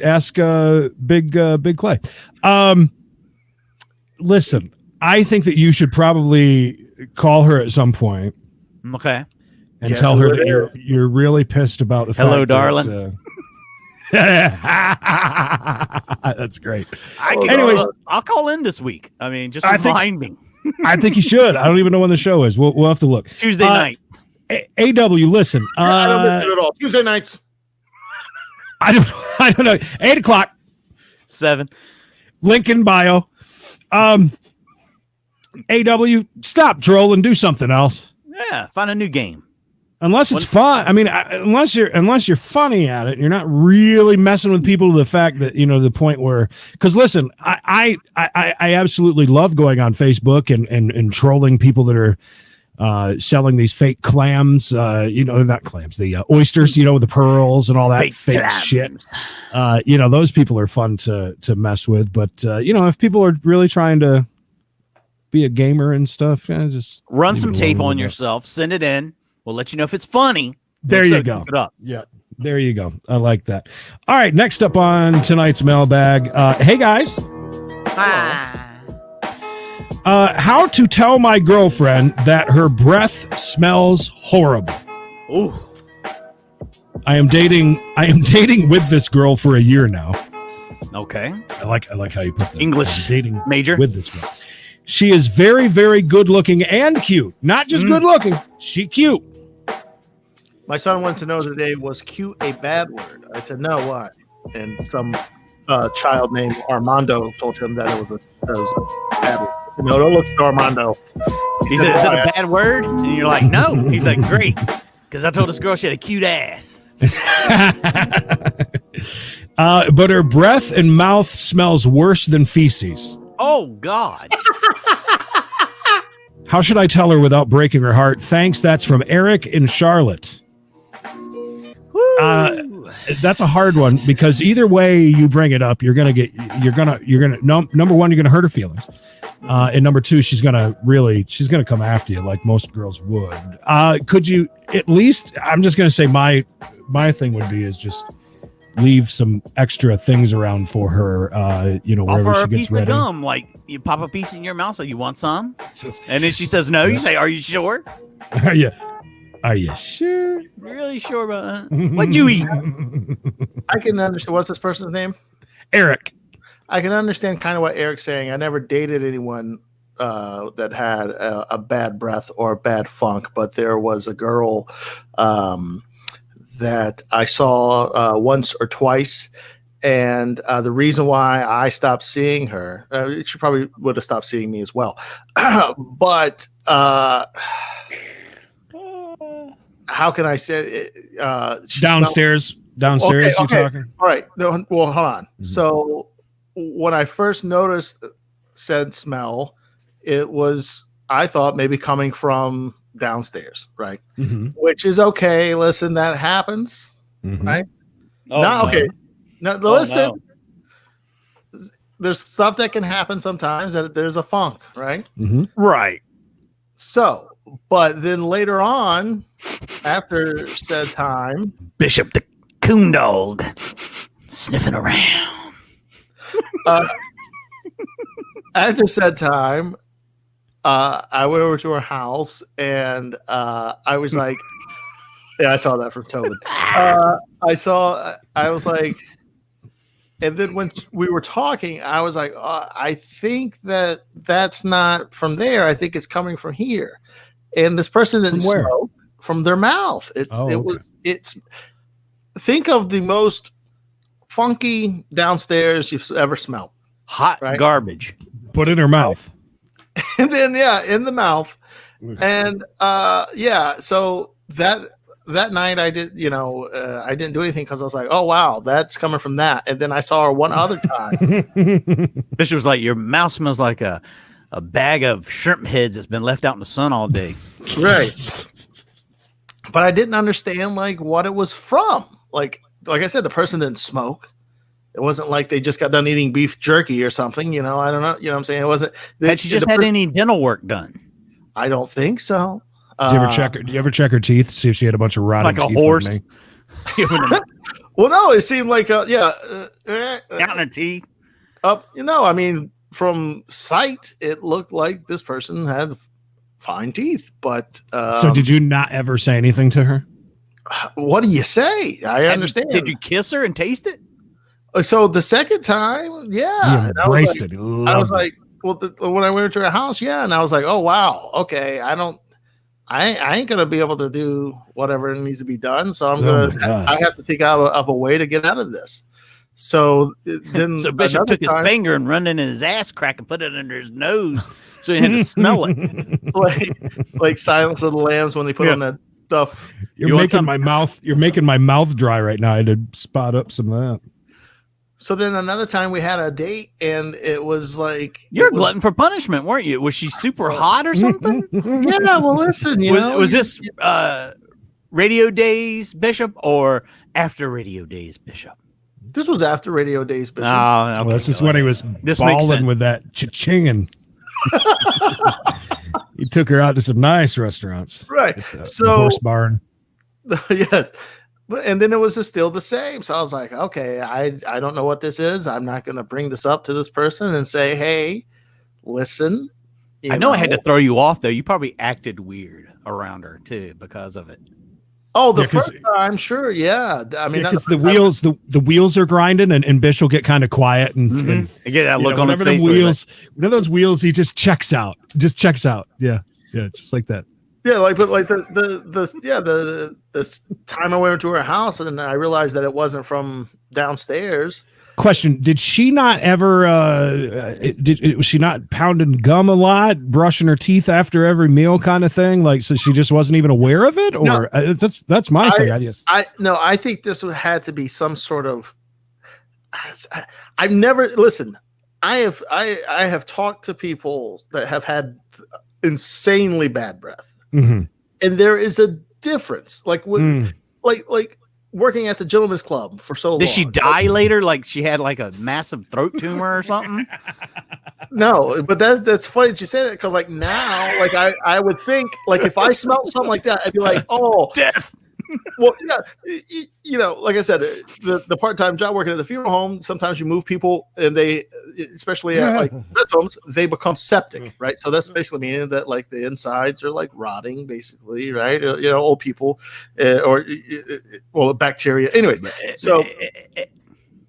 Big Clay. Listen, I think that you should probably call her at some point. Okay. And tell her that you're really pissed about the fact. Hello, darling. That's great. Anyways, I'll call in this week. I mean, just remind me. I think you should. I don't even know when the show is. We'll have to look. Tuesday night. AW, listen. I don't miss it at all. Tuesday nights. I don't know. 8:00. 7. Link in bio. AW, stop trolling. Do something else. Yeah, find a new game. Unless it's fun. I mean, unless you're funny at it, you're not really messing with people to the fact that, the point where, because listen, I absolutely love going on Facebook and trolling people that are selling these fake clams, not clams, the oysters, with the pearls and all that fake shit. Those people are fun to mess with. But, if people are really trying to be a gamer and stuff, just run some tape on yourself, send it in. We'll let you know if it's funny. There you go. Keep it up. Yeah, there you go. I like that. All right, next up on tonight's mailbag. Hey, guys. How to tell my girlfriend that her breath smells horrible. Ooh. I am dating with this girl for a year now. Okay. I like how you put that. English dating major with this girl. She is very, very good looking and cute. Not just good looking. She cute. My son wanted to know today, was cute a bad word? I said, no, why? And some child named Armando told him that it was a bad word. I said, no, don't look at Armando. He said, is it a bad word? And you're like, no. He's like, great. Because I told this girl she had a cute ass. But her breath and mouth smells worse than feces. Oh, God. How should I tell her without breaking her heart? Thanks. That's from Eric in Charlotte. That's a hard one because either way you bring it up, number one, you're gonna hurt her feelings. And number two, she's gonna come after you like most girls would. Could you at least, I'm just gonna say my thing would be is just leave some extra things around for her, wherever she gets ready. Of gum, like you pop a piece in your mouth, so you want some? And then she says no, you say, are you sure? Are you sure? Really sure about that? What'd you eat? I can understand. What's this person's name? Eric. I can understand kind of what Eric's saying. I never dated anyone that had a bad breath or a bad funk, but there was a girl that I saw once or twice. And the reason why I stopped seeing her, she probably would have stopped seeing me as well. But how can I say it? Downstairs, okay. You talking? All right. No, well, hold on. Mm-hmm. So when I first noticed said smell, it was, I thought maybe coming from downstairs, right? Mm-hmm. Which is okay. Listen, that happens, right? Oh, no, no. Okay. Now, listen, there's stuff that can happen sometimes that there's a funk, right? Mm-hmm. Right. So, but then later on, after said time, Bishop the coon dog sniffing around. After said time, I went over to her house and I was like, yeah, I saw that from Tobin. I was like, and then when we were talking, I was like, I think that's not from there. I think it's coming from here. And this person didn't smoke from their mouth. It's think of the most funky downstairs you've ever smelled. Hot garbage. Put in her mouth. And then in the mouth. And so that night I did, I didn't do anything because I was like, oh wow, that's coming from that. And then I saw her one other time. Bishop was like, your mouth smells like a bag of shrimp heads that's been left out in the sun all day. Right. But I didn't understand like what it was from. Like I said, the person didn't smoke. It wasn't like they just got done eating beef jerky or something, I don't know. You know what I'm saying? It wasn't. Had she just had any dental work done? I don't think so. Do you ever check her teeth? See if she had a bunch of rotten like teeth? A horse. Well, no, it seemed like down her teeth. I mean, from sight, it looked like this person had fine teeth. But so, did you not ever say anything to her? What do you say? I understand. Did you kiss her and taste it? So the second time, He yeah, and I was embraced like- it. He I loved was it. like, well, when I went to her house, yeah, and I was like, oh wow, okay, I ain't gonna be able to do whatever needs to be done, so Oh my God. I have to think out of a way to get out of this. So then, So Bishop another took his time, finger and run it in his ass crack and put it under his nose, so he had to smell it. like Silence of the Lambs when they put on that stuff. You're You want making some? my mouth. You're making my mouth dry right now. I had to spot up some of that. So then another time we had a date, and it was like You're a it was- glutton for punishment, weren't you? Was she super hot or something? Yeah, well, listen, Was this Radio Days, Bishop, or after Radio Days, Bishop? This was after Radio Days, Bishop. Oh, Well, this is when he was This makes sense. balling with that cha-chinging. He took her out to some nice restaurants. Right. The So horse barn. yes. And then it was just still the same. So I was like, okay, I don't know what this is. I'm not going to bring this up to this person and say, hey, listen. I know I had to throw you off though. You probably acted weird around her too because of it. Oh, the Yeah, 'cause- first time, sure, yeah. I mean, Because the wheels are grinding and Bish will get kind of quiet and I get that you look know, on his whenever face. the wheels, whenever those wheels, he just checks out. Yeah, just like that. Yeah, like but like the time I went to her house and I realized that it wasn't from downstairs. Question: did she not ever? Was she not pounding gum a lot, brushing her teeth after every meal, kind of thing? Like, so she just wasn't even aware of it, or No. that's my thing. I think this had to be some sort of. I've never listen. I have talked to people that have had insanely bad breath, Mhm. and there is a difference. Like like working at the Gentleman's Club for so long. Did she die later? Like she had like a massive throat tumor or something? No, but that's funny that you say that because like now, like I would think like if I smelled something like that, I'd be like, oh, Death. well, yeah, you know, like I said, the part-time job working at the funeral home, sometimes you move people and they, especially at like rest homes, they become septic, right? So that's basically meaning that like the insides are like rotting, basically, right? You know, old people or bacteria. Anyways, so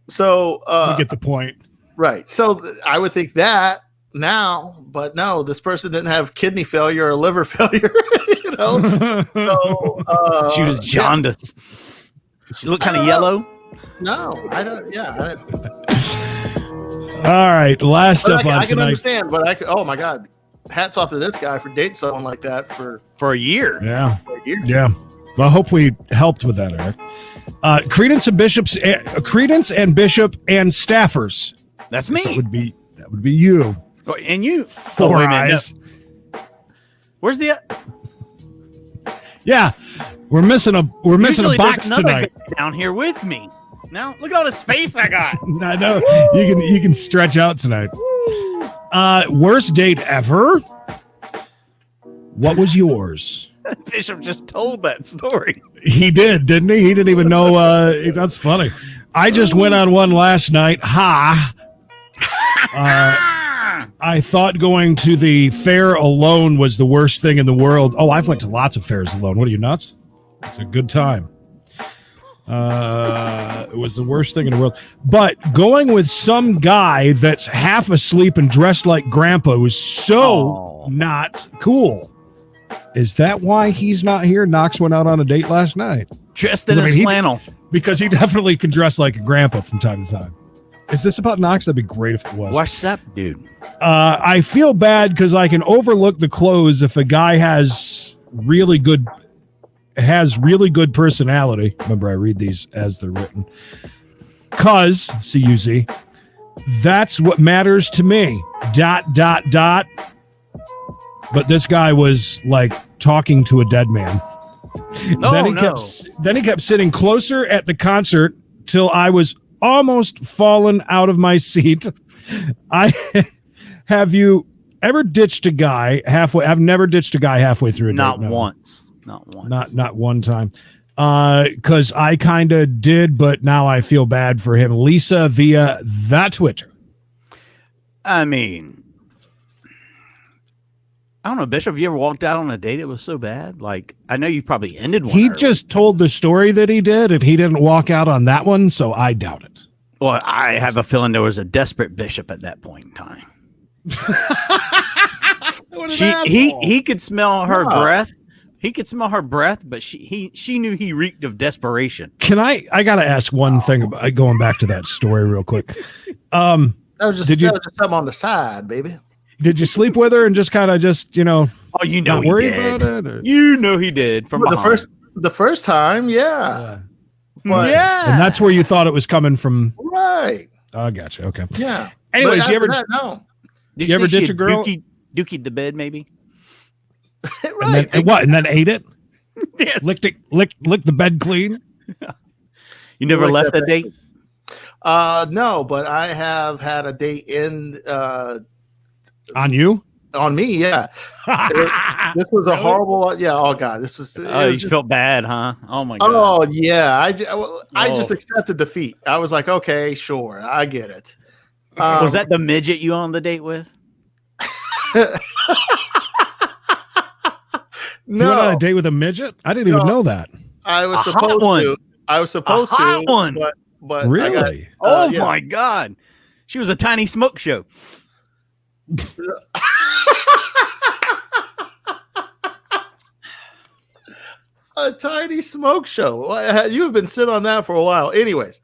You get the point. right. So I would think that now, but no, this person didn't have kidney failure or liver failure, you know. So She was jaundiced. She looked kind of yellow. No, I don't. Yeah. All right, last up on I can tonight. understand, but I could, oh my god, hats off to this guy for dating someone like that for a year. Yeah, a year. yeah. Well, I hope we helped with that, Eric. Creedence and Bishop and staffers. That's me. That would be you. Oh, and you. Four wait a minute, eyes. no. Where's the? Yeah, we're missing a Usually box there's another tonight. guy down here with me. Now look at all the space I got. I know you can stretch out tonight. Worst date ever. What was yours? Bishop just told that story. He did, didn't he? He didn't even know. That's funny. I just went on one last night. I thought going to the fair alone was the worst thing in the world. Oh, I've went to lots of fairs alone. What are you, nuts? It's a good time. It was the worst thing in the world. But going with some guy that's half asleep and dressed like grandpa was so not cool. Is that why he's not here? Knox went out on a date last night. Dressed in his flannel. Because he definitely can dress like a grandpa from time to time. Is this about Knox? That'd be great if it was. What's up, dude? I feel bad because I can overlook the clothes if a guy has really good personality. Remember, I read these as they're written. Cause CUZ, that's what matters to me. ... But this guy was like talking to a dead man. Then he kept sitting closer at the concert till I was almost fallen out of my seat. Have you ever ditched a guy halfway? I've never ditched a guy halfway through a date. Not No. once. Not once. Not one time. Because I kind of did, but now I feel bad for him. Lisa via that Twitter. I mean, I don't know, Bishop. Have you ever walked out on a date that was so bad? Like, I know you probably ended one. He early. just told the story that he did, and he didn't walk out on that one, so I doubt it. Well, I have a feeling there was a desperate bishop at that point in time. He could smell her breath. He could smell her breath, but she knew he reeked of desperation. I got to ask one thing about going back to that story real quick. That was just something on the side, baby. Did you sleep with her and just kind of Oh, you know, not worry he did. about it? Or? You know he did from the first time, yeah. But, yeah. And that's where you thought it was coming from. Right. I gotcha. Okay. Yeah. Anyways, you ever no. Did you ever ditch a girl? Dookied the bed, maybe. Right. And then ate it? Yes. Licked the bed clean? You never left a date? No, but I have had a date on you? On me, yeah. This was a horrible. Yeah. Oh God, this was. You felt bad, huh? Oh my God. Oh yeah. I just accepted defeat. I was like, okay, sure, I get it. Was that the midget you on the date with? No. You went on a date with a midget? I didn't even know that. I was supposed to. I was supposed to. One. But really? My God. She was a tiny smoke show. A tiny smoke show. You've been sitting on that for a while. Anyways.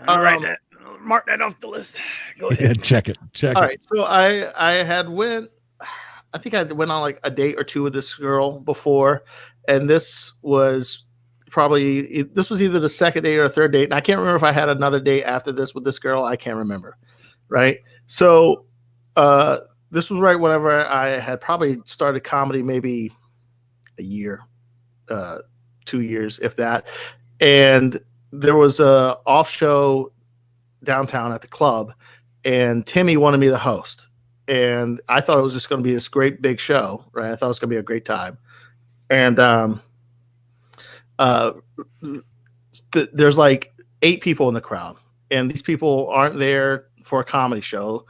Write that. Mark that off the list. Go ahead. Yeah, check it. All right. So I think I went on like a date or two with this girl before, and this was either the second date or the third date, and I can't remember if I had another date after this with this girl. I can't remember. Right. So this was right whenever I had probably started comedy, maybe a year, 2 years, if that. And there was a off show downtown at the club, and Timmy wanted me to host. And I thought it was just going to be this great big show, right? I thought it was going to be a great time. And there's like 8 people in the crowd, and these people aren't there for a comedy show.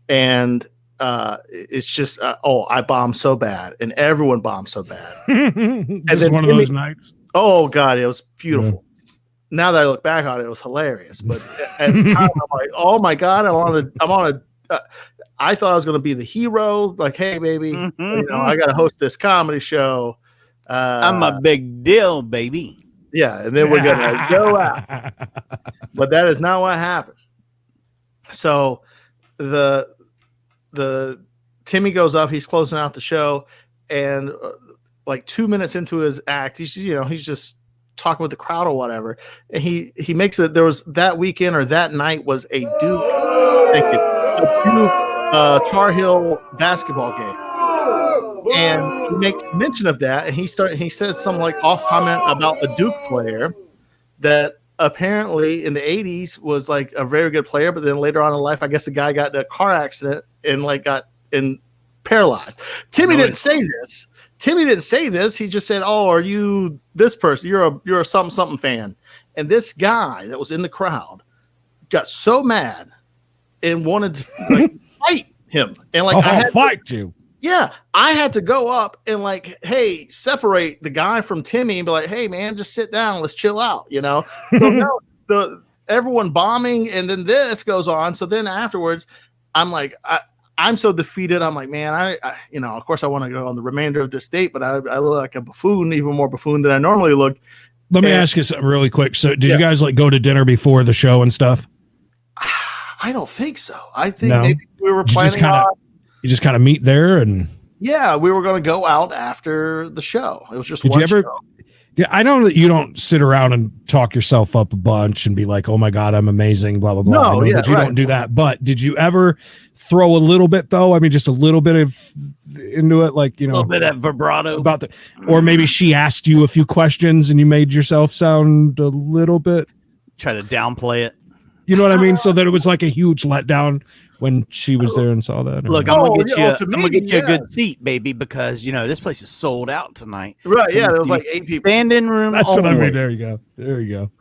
And it's just, I bombed so bad, and everyone bombed so bad. And then one of those nights. Oh God, it was beautiful. Yeah. Now that I look back on it, it was hilarious. But at the time, I'm like, oh my God, I thought I was going to be the hero. Like, hey, baby, I got to host this comedy show. I'm a big deal, baby. Yeah, and then we're going to go out. But that is not what happened. So the Timmy goes up. He's closing out the show, and like 2 minutes into his act, he's just talking with the crowd or whatever, and he makes it. There was that weekend or that night was a Duke Tar Heel basketball game, and he makes mention of that, and he says some like off comment about a Duke player that apparently in the 80s was like a very good player, but then later on in life, I guess the guy got in a car accident and like got paralyzed. Timmy didn't say this. Timmy didn't say this. He just said, "Oh, are you this person? You're a something fan." And this guy that was in the crowd got so mad and wanted to like, fight him. And like, I had fight you. Yeah, I had to go up and like, hey, separate the guy from Timmy and be like, "Hey, man, just sit down. Let's chill out." So now everyone bombing, and then this goes on. So then afterwards, I'm like, I'm so defeated. I'm like, man, I of course I want to go on the remainder of this date, but I look like a buffoon, even more buffoon than I normally look. Let me ask you something really quick. So did you guys like go to dinner before the show and stuff? I don't think so. I think maybe we were planning on. You just kind of meet there, and yeah, we were going to go out after the show. It was just one show. Yeah, I know that you don't sit around and talk yourself up a bunch and be like, "Oh my God, I'm amazing," blah blah blah. No, that you don't do that. But did you ever throw a little bit though? I mean, just a little bit into it, like a little bit of vibrato or maybe she asked you a few questions and you made yourself sound a little bit. Try to downplay it. You know what I mean? So that it was like a huge letdown when she was there and saw that. Look, I'm gonna get you a good seat, baby, because this place is sold out tonight. Right? Yeah, there was like 8 people. Standing room. That's what I mean. There you go.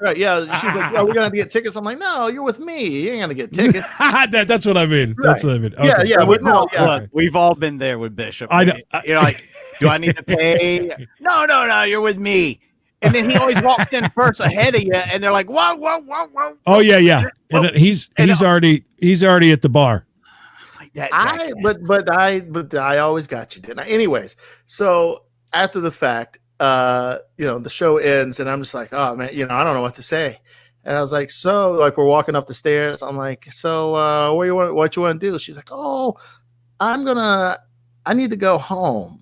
Right? Yeah. She's like, "Oh, we're gonna have to get tickets." I'm like, "No, you're with me. You ain't gonna get tickets." That's what I mean. Right. That's what I mean. Okay. Yeah. Look, we've all been there with Bishop. I know. You're like, do I need to pay? No. You're with me. and then he always walks in first ahead of you, and they're like, whoa, whoa, whoa, whoa. Oh yeah. And then he's already at the bar. Like that. But I always got you, didn't I? Anyways, so after the fact, the show ends, and I'm just like, oh man, I don't know what to say. And I was like, so like we're walking up the stairs. I'm like, so what you want to do? She's like, oh, I need to go home.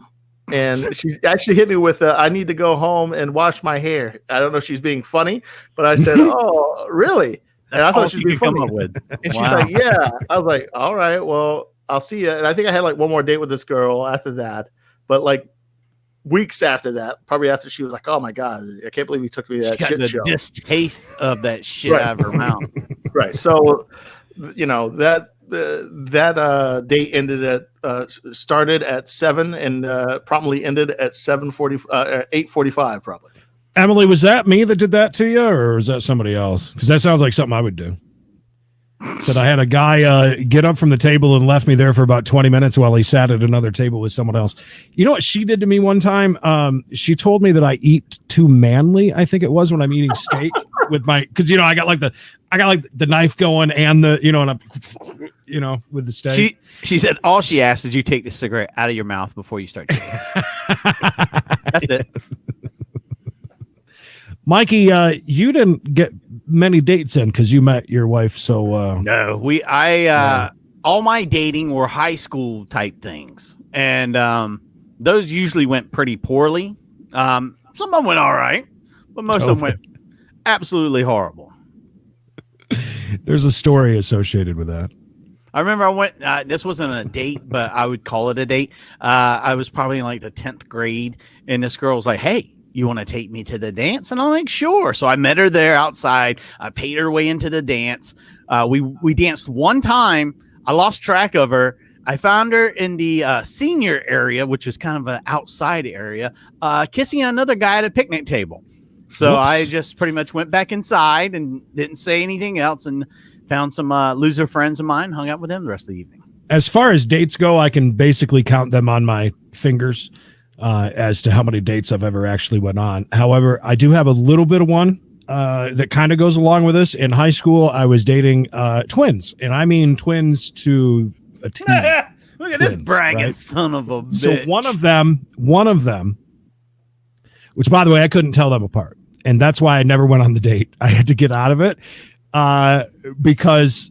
And she actually hit me with I need to go home and wash my hair. I don't know if she's being funny, but I said, oh, really? And I thought she was being funny. Come up with. And she's like, yeah. I was like, all right, well, I'll see you. And I think I had like one more date with this girl after that. But like weeks after that, probably after she was like, oh my God, I can't believe he took me to that shit show. Distaste of that shit out of her mouth. Right. So, that date ended at started at 7 and promptly ended at 8:45 probably. Emily, was that me that did that to you, or was that somebody else? Because that sounds like something I would do. Said I had a guy get up from the table and left me there for about 20 minutes while he sat at another table with someone else. You know what she did to me one time? She told me that I eat too manly. I think it was when I'm eating steak with because I got like the knife going and and I'm with the steak. She said all she asked is you take the cigarette out of your mouth before you start chewing. That's it. Mikey, you didn't get many dates in because you met your wife. So no, all my dating were high school type things, and those usually went pretty poorly. Some of them went all right, but most of them went absolutely horrible. There's a story associated with that. I remember I went, this wasn't a date, but I would call it a date. I was probably in like the 10th grade, and this girl was like, hey, you want to take me to the dance? And I'm like, sure. So I met her there outside. I paid her way into the dance. We danced one time. I lost track of her. I found her in the senior area, which is kind of an outside area, kissing another guy at a picnic table. So Whoops. I just pretty much went back inside and didn't say anything else, and found some loser friends of mine, hung out with them the rest of the evening. As far as dates go, I can basically count them on my fingers as to how many dates I've ever actually went on. However, I do have a little bit of one that kind of goes along with this. In high school, I was dating twins, and I mean twins to a T. Look at this bragging son of a bitch. So one of them, which by the way, I couldn't tell them apart. And that's why I never went on the date. I had to get out of it because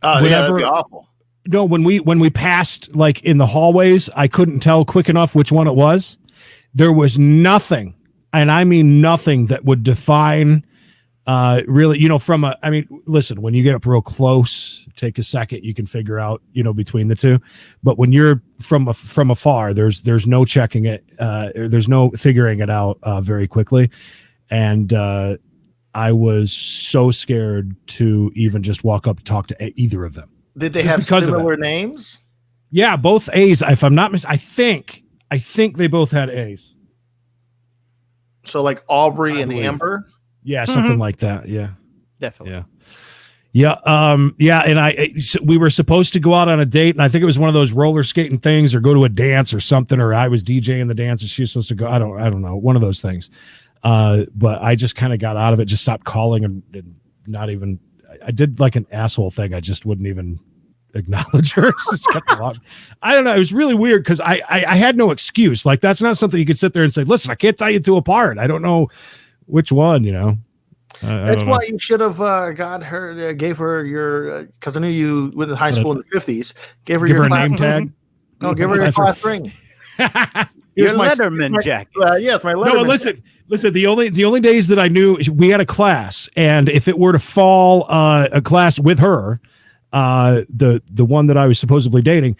that'd be awful. No, when we passed like in the hallways, I couldn't tell quick enough which one it was. There was nothing, and I mean nothing, that would define really, listen, when you get up real close, take a second, you can figure out, between the two. But when you're from afar, there's no checking it. There's no figuring it out very quickly. And I was so scared to even just walk up and talk to either of them. Did they have similar names? Yeah, both A's. If I'm not I think they both had A's. So like Aubrey and Amber? Yeah, something like that. Yeah. Definitely. Yeah. And we were supposed to go out on a date, and I think it was one of those roller skating things, or go to a dance or something, or I was DJing the dance and she was supposed to go. I don't know. One of those things. But I just kind of got out of it, just stopped calling and not even, I did like an asshole thing. I just wouldn't even acknowledge her. Just kept I don't know. It was really weird because I had no excuse. Like, that's not something you could sit there and say, listen, I can't tell you two apart. I don't know which one, That's why you should have gave her your, because I knew you went to high school in the 50s. Give her your name tag. No, give her your class ring. Your Letterman jacket. Yes, my Letterman. No, listen. The only days that I knew we had a class, and if it were to fall a class with her, the one that I was supposedly dating,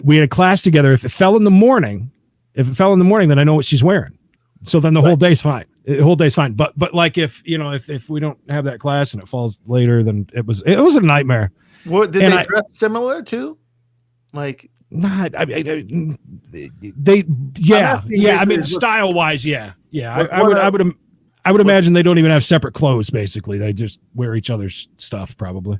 we had a class together. If it fell in the morning, then I know what she's wearing. So then the whole day's fine. The whole day's fine. But like if we don't have that class and it falls later, then it was a nightmare. What did they dress similar too? Like. Not, I mean, style wise, yeah. I would imagine they don't even have separate clothes. Basically, they just wear each other's stuff, probably.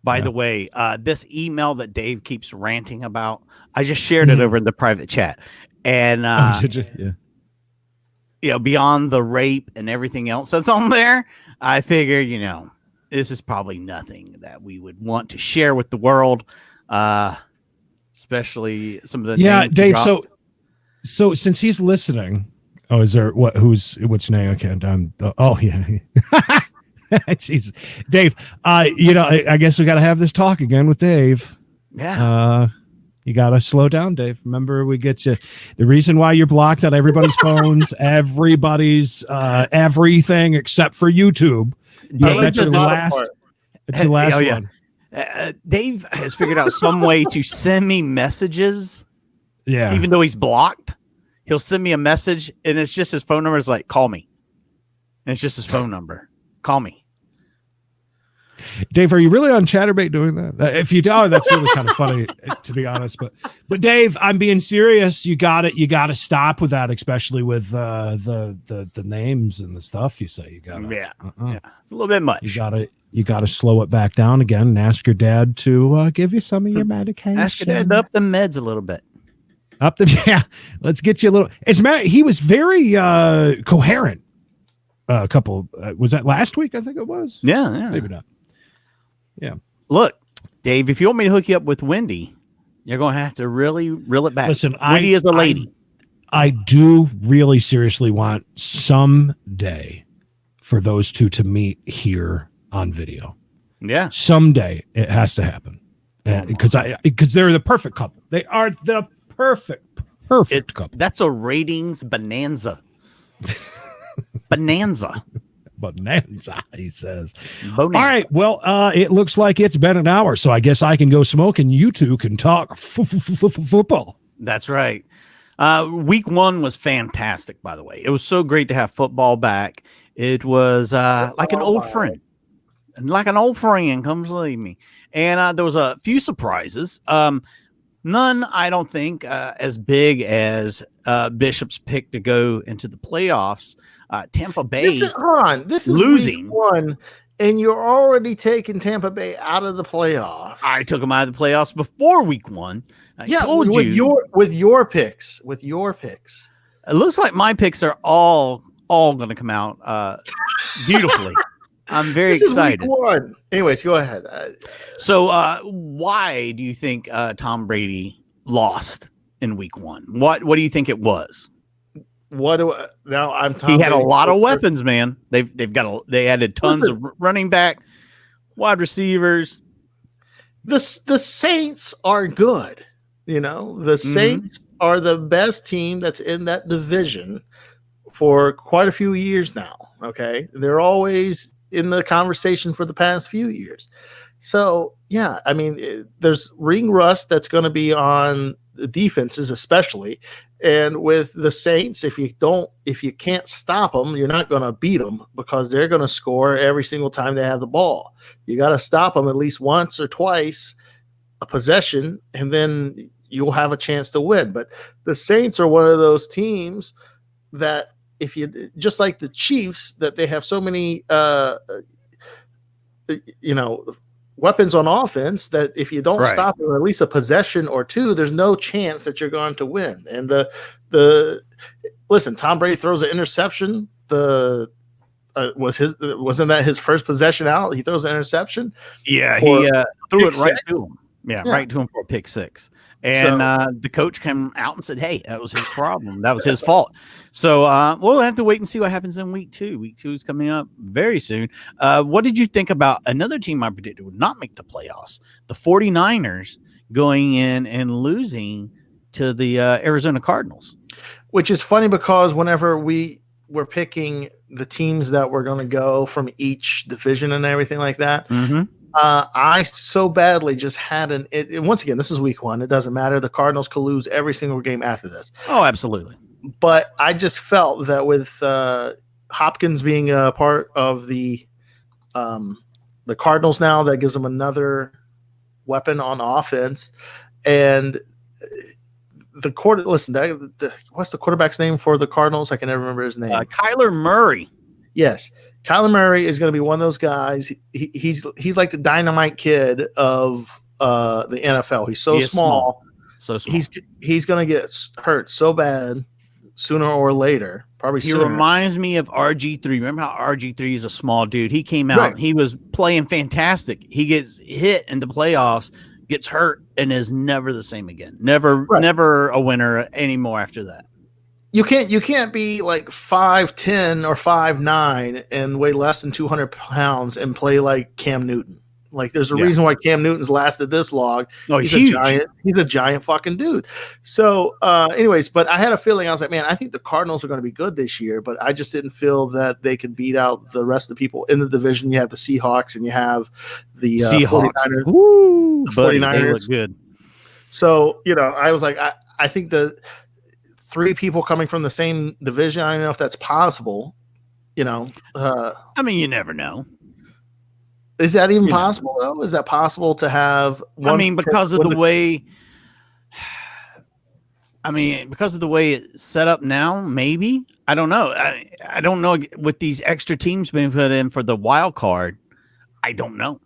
By the way, this email that Dave keeps ranting about, I just shared it over in the private chat, and did you? Yeah. beyond the rape and everything else that's on there, I figured, this is probably nothing that we would want to share with the world, especially some of the Dave. So since he's listening, is there which name? I can't. Jeez, Dave. I guess we got to have this talk again with Dave. Yeah. You got to slow down, Dave. Remember, we get you. The reason why you're blocked on everybody's phones, everybody's everything except for YouTube. That's your last. It's your last one. Dave has figured out some way to send me messages. Yeah. Even though he's blocked, he'll send me a message, and it's just his phone number is like, call me. And it's just his phone number. Call me. Dave, are you really on Chatterbait doing that? If you do, that's really kind of funny, to be honest. But Dave, I'm being serious. You got it. You got to stop with that, especially with the names and the stuff you say. You got to. Yeah, it's a little bit much. You got to slow it back down again and ask your dad to give you some of your medication. Ask your dad to up the meds a little bit. Let's get you a little. As a matter, he was very coherent. A couple. Was that last week? I think it was. Yeah. Maybe not. Yeah. Look, Dave, if you want me to hook you up with Wendy, you're going to have to really reel it back. Listen, Wendy is a lady. I do really seriously want someday for those two to meet here on video. Yeah. Someday it has to happen. Because they're the perfect couple. They are the perfect couple. That's a ratings bonanza. Bonanza, he says. Bonanza. All right. Well, it looks like it's been an hour, so I guess I can go smoke and you two can talk football. That's right. Week 1 was fantastic, by the way. It was so great to have football back. It was like an old friend. Like an old friend, come believe me. And there was a few surprises. None, I don't think, as big as Bishop's pick to go into the playoffs. Tampa Bay. This is losing week 1, and you're already taking Tampa Bay out of the playoffs. I took them out of the playoffs before week 1. With your picks. It looks like my picks are all going to come out beautifully. I'm very excited. Week 1. Anyways, go ahead. So, why do you think Tom Brady lost in week 1? What do you think it was? He had a lot of weapons, man. They added tons of running back, wide receivers. The Saints are good. The Saints are the best team that's in that division for quite a few years now. Okay, they're always in the conversation for the past few years. So yeah, I mean, there's ring rust that's going to be on the defenses, especially. And with the Saints, if you can't stop them, you're not going to beat them because they're going to score every single time they have the ball. You got to stop them at least once or twice a possession, and then you'll have a chance to win. But the Saints are one of those teams that if you just like the Chiefs, that they have so many, weapons on offense that if you don't stop them at least a possession or two, there's no chance that you're going to win. And listen, Tom Brady throws an interception. Wasn't that his first possession out? He throws an interception. Yeah, he threw it right to him. Yeah, right to him for a pick 6. And the coach came out and said, hey, that was his problem. That was his fault. So we'll have to wait and see what happens in week 2. Week 2 is coming up very soon. What did you think about another team I predicted would not make the playoffs? The 49ers going in and losing to the Arizona Cardinals. Which is funny because whenever we were picking the teams that were going to go from each division and everything like that, I so badly just had once again, this is week 1. It doesn't matter. The Cardinals could lose every single game after this. Oh, absolutely. But I just felt that with Hopkins being a part of the Cardinals now, that gives them another weapon on offense. And what's the quarterback's name for the Cardinals? I can never remember his name. Kyler Murray. Yes. Kyler Murray is going to be one of those guys. He's like the dynamite kid of the NFL. He's so small. So small. He's going to get hurt so bad sooner or later. Probably He sooner. reminds me of RG3. Remember how RG3 is a small dude? He came out, Right. he was playing fantastic. He gets hit in the playoffs, gets hurt, and is never the same again. Never a winner anymore after that. You can't be like 5'10" or 5'9" and weigh less than 200 pounds and play like Cam Newton. Like there's a reason why Cam Newton's lasted this long. Oh, he's huge. He's a giant fucking dude. So, anyways, but I had a feeling, I was like, man, I think the Cardinals are going to be good this year, but I just didn't feel that they could beat out the rest of the people in the division. You have the Seahawks and you have the Seahawks. 49ers. Woo, The buddy, 49ers. they look good. So, I was like, I think the 3 people coming from the same division, I don't know if that's possible. I mean, you never know. Is that even possible, though? Is that possible to have one? I mean, because of the way it's set up now, maybe. I don't know. I don't know with these extra teams being put in for the wild card. I don't know.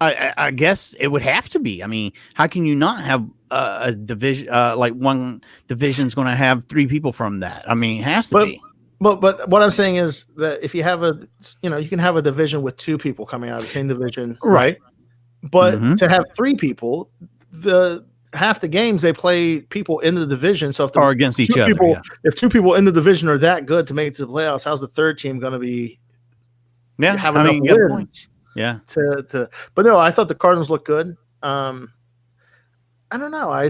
I guess it would have to be. I mean, how can you not have a division like one division's going to have 3 people from that? I mean, it has to be. But what I'm saying is that if you have you can have a division with 2 people coming out of the same division, right? But to have 3 people, half the games they play people in the division. So if or against each other, if 2 people in the division are that good to make it to the playoffs, how's the third team going to be? Yeah, have I enough mean, wins points. Yeah. But no, I thought the Cardinals looked good. I don't know. I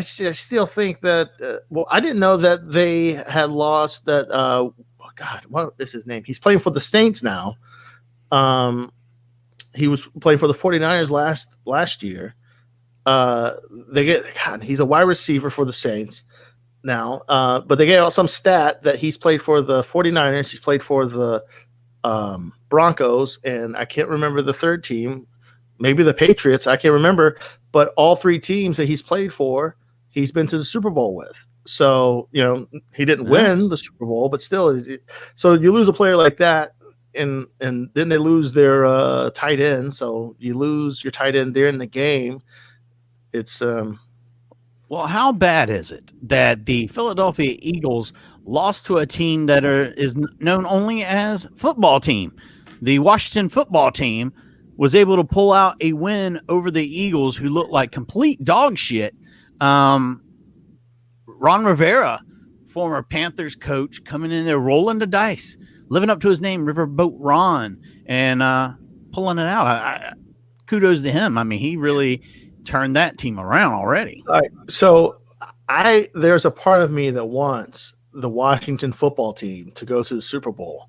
still think that. I didn't know that they had lost that. God, what is his name? He's playing for the Saints now. He was playing for the 49ers last year. He's a wide receiver for the Saints now. But they gave out some stat that he's played for the 49ers. He's played for the Broncos, and I can't remember the third team. Maybe the Patriots. I can't remember. But all 3 teams that he's played for, he's been to the Super Bowl with. So, he didn't win the Super Bowl, but still. So you lose a player like that, and then they lose their tight end. So you lose your tight end there in the game. It's Well, how bad is it that the Philadelphia Eagles lost to a team that is known only as football team? The Washington football team was able to pull out a win over the Eagles, who looked like complete dog shit. Ron Rivera, former Panthers coach, coming in there, rolling the dice, living up to his name, Riverboat Ron, and pulling it out. Kudos to him. I mean, he really turned that team around already. All right. So there's a part of me that wants the Washington football team to go to the Super Bowl,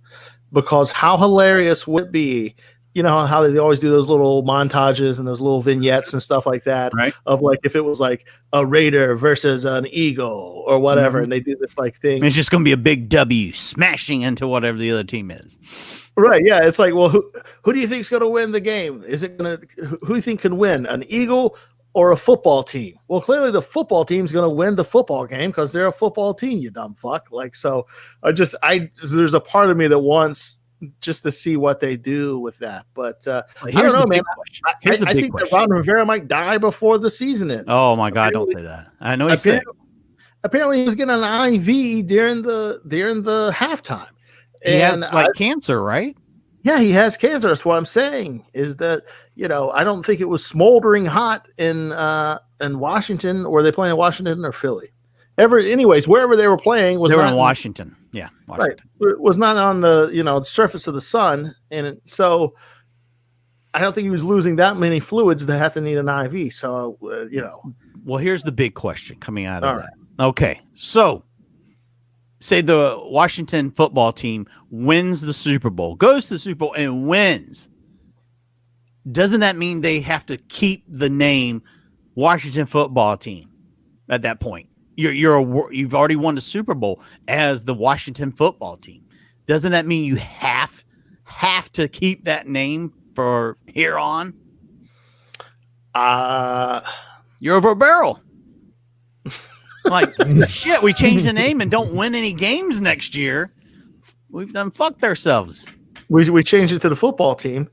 because how hilarious would it be? You know how they always do those little montages and those little vignettes and stuff like that, right? Of like if it was like a Raider versus an Eagle or whatever, and they do this like thing. It's just going to be a big W smashing into whatever the other team is. Right? Yeah. It's like, well, who do you think is going to win the game? Who do you think can win, an Eagle or a football team? Well, clearly the football team's going to win the football game because they're a football team. You dumb fuck. Like, so there's a part of me that wants just to see what they do with that. But I don't know, man. I think that Ron Rivera might die before the season ends. Oh my God, don't say that. I know he's sick. Apparently he was getting an IV during the halftime. He had cancer, right? Yeah, he has cancer. That's what I'm saying, is that, I don't think it was smoldering hot in Washington. Were they playing in Washington or Philly? Anyways, wherever they were playing they were in Washington. Yeah, Washington. Right. It was not on the surface of the sun, and so I don't think he was losing that many fluids to have to need an IV. So Well, here's the big question coming out of that. Okay, so say the Washington football team wins the Super Bowl, goes to the Super Bowl and wins. Doesn't that mean they have to keep the name Washington football team at that point? You've already won the Super Bowl as the Washington football team. Doesn't that mean you have to keep that name for here on? You're over a barrel. Like, shit, we changed the name and don't win any games next year. We've done fucked ourselves. We changed it to the football team.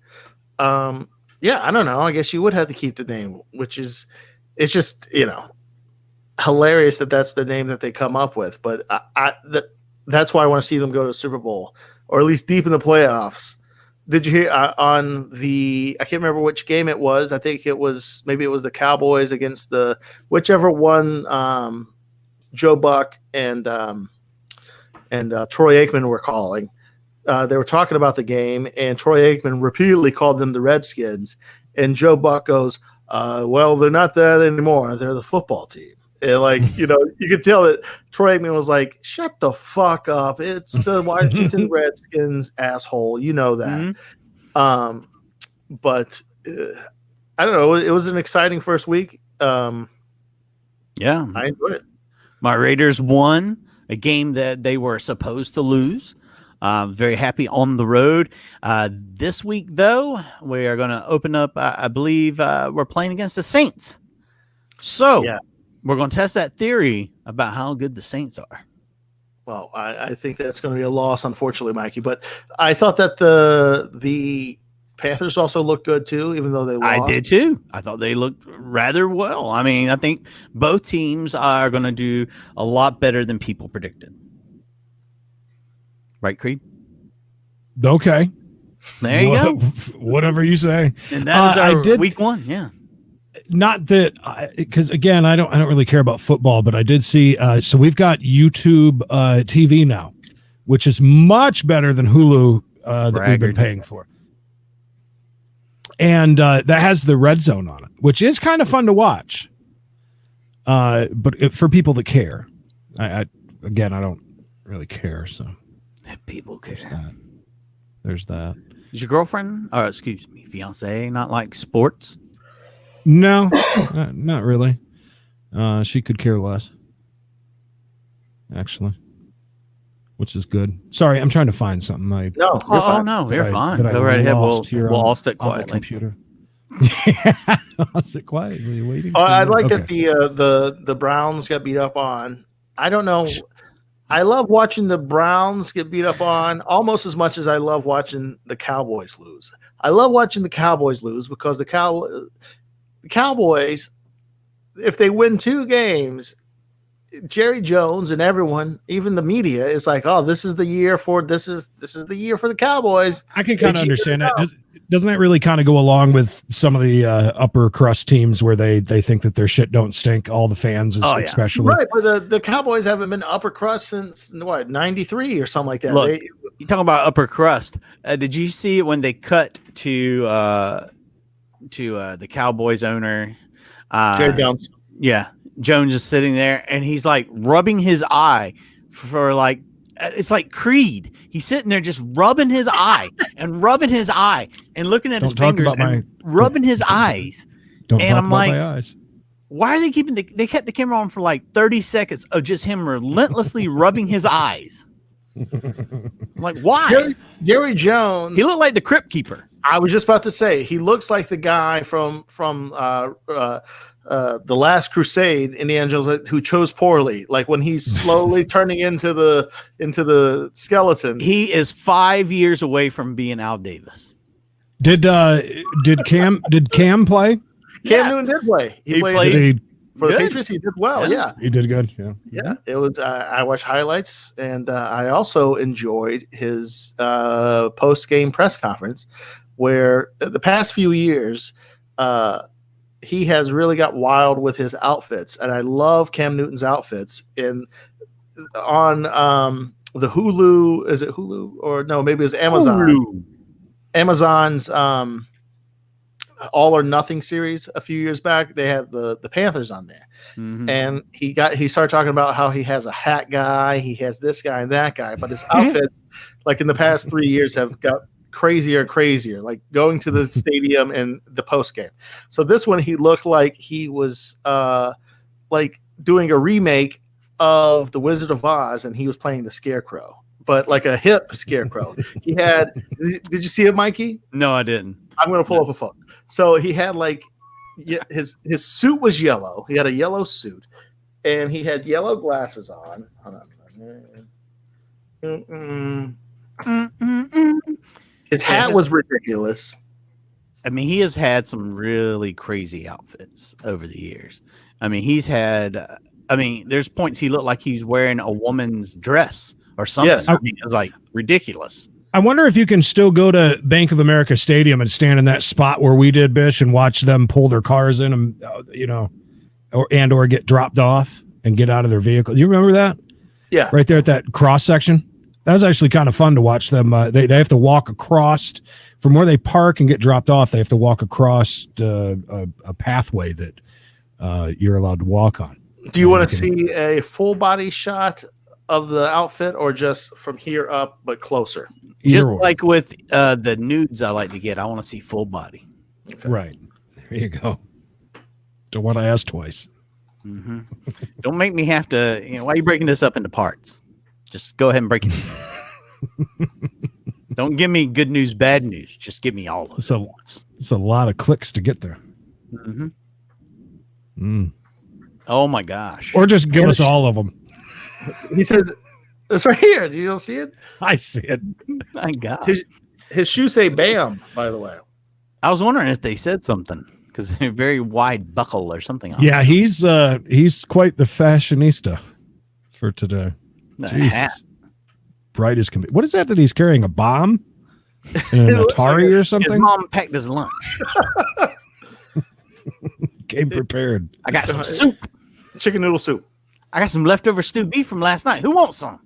Yeah, I don't know. I guess you would have to keep the name, which is, it's just, hilarious that that's the name that they come up with. But that's why I want to see them go to the Super Bowl, or at least deep in the playoffs. Did you hear on the? I can't remember which game it was. I think it was the Cowboys against the whichever one. Joe Buck and Troy Aikman were calling. They were talking about the game, and Troy Aikman repeatedly called them the Redskins. And Joe Buck goes, "Well, they're not that anymore. They're the football team." And you could tell that Troy Aikman was like, "Shut the fuck up! It's the Washington Redskins, asshole. You know that." Mm-hmm. But I don't know. It was an exciting first week. Yeah, I enjoyed it. My Raiders won a game that they were supposed to lose. Very happy on the road. This week, though, we are going to open up. I believe we're playing against the Saints. So we're going to test that theory about how good the Saints are. Well, I think that's going to be a loss, unfortunately, Mikey. But I thought that the Panthers also looked good, too, even though they lost. I did, too. I thought they looked rather well. I mean, I think both teams are going to do a lot better than people predicted. Right, Creed? Okay. There you go. Whatever you say. And that is our week one, yeah. Not that, because again, I don't really care about football, but I did see. So we've got YouTube TV now, which is much better than Hulu that we've been paying for, and that has the Red Zone on it, which is kind of fun to watch. But for people that care, I don't really care. So if people care, there's that. Is your girlfriend, or excuse me, fiance, not like sports? No, not really. She could care less, actually, which is good. Sorry, I'm trying to find something. No, you're fine. Go right ahead. We'll all sit quietly. Computer. I'll sit quietly waiting. I like that the Browns got beat up on. I don't know. I love watching the Browns get beat up on almost as much as I love watching the Cowboys lose. I love watching the Cowboys lose because the Cowboys, if they win 2 games, Jerry Jones and everyone, even the media, is like, "Oh, this is the year for this is the year for the Cowboys." I can kind of understand that. Doesn't that really kind of go along with some of the upper crust teams where they think that their shit don't stink? All the fans, especially, right? But the Cowboys haven't been upper crust since what, 93 or something like that. Look, you talking about upper crust? Did you see it when they cut to the Cowboys owner, Jerry Jones? Yeah, Jones is sitting there and he's like rubbing his eye for like, it's like Creed. He's sitting there just rubbing his eye and rubbing his eye and looking at his fingers and rubbing his eyes. And I'm like, why are they keeping they kept the camera on for like 30 seconds of just him relentlessly rubbing his eyes? I'm like, why? Jerry Jones. He looked like the Crypt Keeper. I was just about to say he looks like the guy from The Last Crusade, Indiana Jones, who chose poorly. Like when he's slowly turning into the skeleton. He is 5 years away from being Al Davis. Did Cam play? Cam Newton did play. He played for the Patriots. He did well. Yeah, he did good. Yeah. It was. I watched highlights, and I also enjoyed his post-game press conference, where the past few years, he has really got wild with his outfits, and I love Cam Newton's outfits. On the Hulu, is it Hulu or no? Maybe it was Amazon. Hulu. Amazon's All or Nothing series a few years back. They had the Panthers on there, and he started talking about how he has a hat guy, he has this guy and that guy, but his outfits, like in the past 3 years, have got crazier and crazier, like going to the stadium and the post game. So this one, he looked like he was like doing a remake of The Wizard of Oz, and he was playing the Scarecrow, but like a hip Scarecrow. He had. Did you see it, Mikey? No, I didn't. I'm going to pull up a photo. So he had like his suit was yellow. He had a yellow suit, and he had yellow glasses on. Hold on. His hat was ridiculous. I mean, he has had some really crazy outfits over the years. I mean, he's had I mean, there's points he looked like he's wearing a woman's dress or something. Yes. I mean, it was like ridiculous. I wonder if you can still go to Bank of America Stadium and stand in that spot where we did, Bish, and watch them pull their cars in and, or get dropped off and get out of their vehicle. Do you remember that? Yeah. Right there at that cross section. That was actually kind of fun to watch them. They have to walk across from where they park and get dropped off. They have to walk across a pathway that you're allowed to walk on. Do you want to see a full body shot of the outfit or just from here up but closer? Just like with the nudes I like to get, I want to see full body. Okay. Right. There you go. Don't want to ask twice. Mm-hmm. Don't make me have to, why are you breaking this up into parts? Just go ahead and break it. Don't give me good news, bad news. Just give me all of it at once. It's a lot of clicks to get there. Mm-hmm. Mm. Oh my gosh. Or just give us all of them. He says, it's right here. Do you don't see it? I see it. My God. His shoes say BAM, by the way. I was wondering if they said something because they're very wide buckle or something. Yeah, he's quite the fashionista for today. Jesus. Bright as can be. What is that he's carrying? A bomb? An Atari or something? His mom packed his lunch. Came prepared. I got some soup. Chicken noodle soup. I got some leftover stewed beef from last night. Who wants some?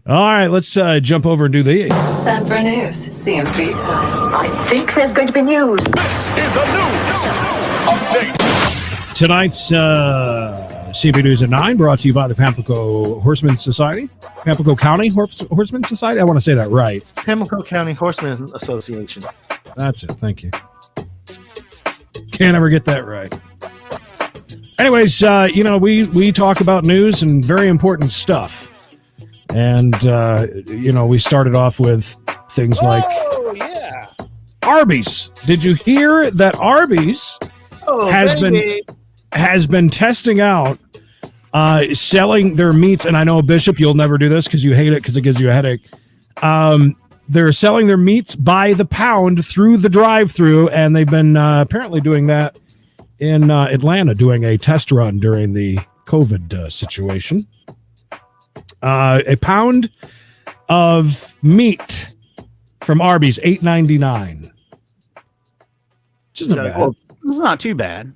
All right, let's jump over and do these. Time for news, CMP style. I think there's going to be news. This is a news update. Tonight's CB News at 9 brought to you by the Pamplico Horseman Society. Pamplico County Horseman Society? I want to say that right. Pamplico County Horseman Association. That's it. Thank you. Can't ever get that right. Anyways, we talk about news and very important stuff. And, we started off with things like Arby's. Did you hear that Arby's has been testing out selling their meats? And I know, Bishop, you'll never do this because you hate it because it gives you a headache. They're selling their meats by the pound through the drive-thru, and they've been apparently doing that in Atlanta, doing a test run during the COVID situation. A pound of meat from Arby's, $8.99. Which isn't bad. Well, it's not too bad.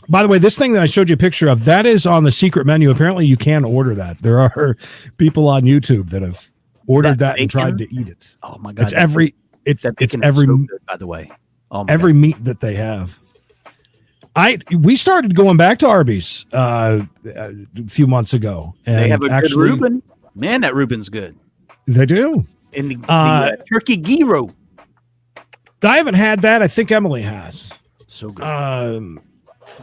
By the way, this thing that I showed you a picture of, that is on the secret menu. Apparently, you can order that. There are people on YouTube that have ordered that and tried to eat it. Oh my God! It's every so good, by the way. Oh my every God. meat that they have. We started going back to Arby's a few months ago. And they have a good Reuben. Man, that Reuben's good. They do. And the turkey gyro. I haven't had that. I think Emily has. So good.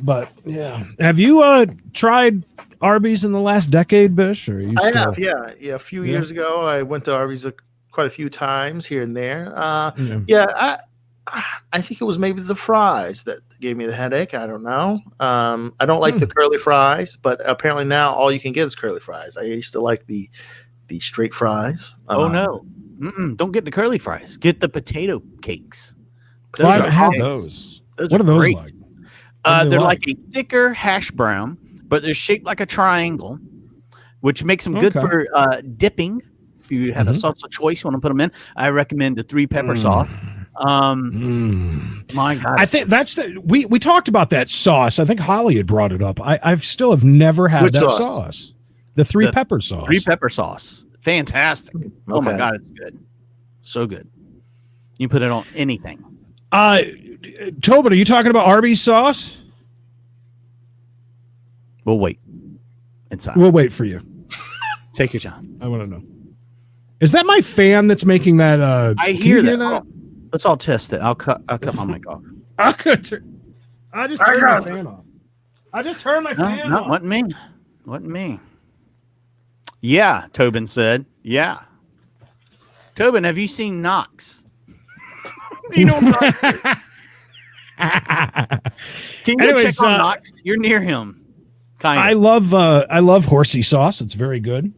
But yeah, have you tried Arby's in the last decade, Bish? Or I have, yeah. A few years ago, I went to Arby's quite a few times here and there. I think it was maybe the fries that gave me the headache. I don't know. I don't like the curly fries, but apparently now all you can get is curly fries. I used to like the straight fries. Oh no! Don't get the curly fries. Get the potato cakes. I haven't had those. What are those great. like? They're like a thicker hash brown, but they're shaped like a triangle, which makes them good for dipping. If you have a sauce of choice, you want to put them in. I recommend the 3-pepper sauce. My God, I think that's we talked about that sauce. I think Holly had brought it up. I still have never had that sauce. The 3-pepper sauce. 3-pepper sauce, fantastic. Oh my God, it's good, so good. You put it on anything. Tobin, are you talking about Arby's sauce? We'll wait inside. We'll wait for you. Take your time. I want to know. Is that my fan that's making that? I hear that. Let's all test it. I'll cut my mic off. I just turned my fan off. I just turned my fan off. Wasn't me. Yeah, Tobin said. Yeah. Tobin, have you seen Knox? Do you know what I'm talking? Can you check on Knox? You're near him. Kind of. I love horsey sauce. It's very good.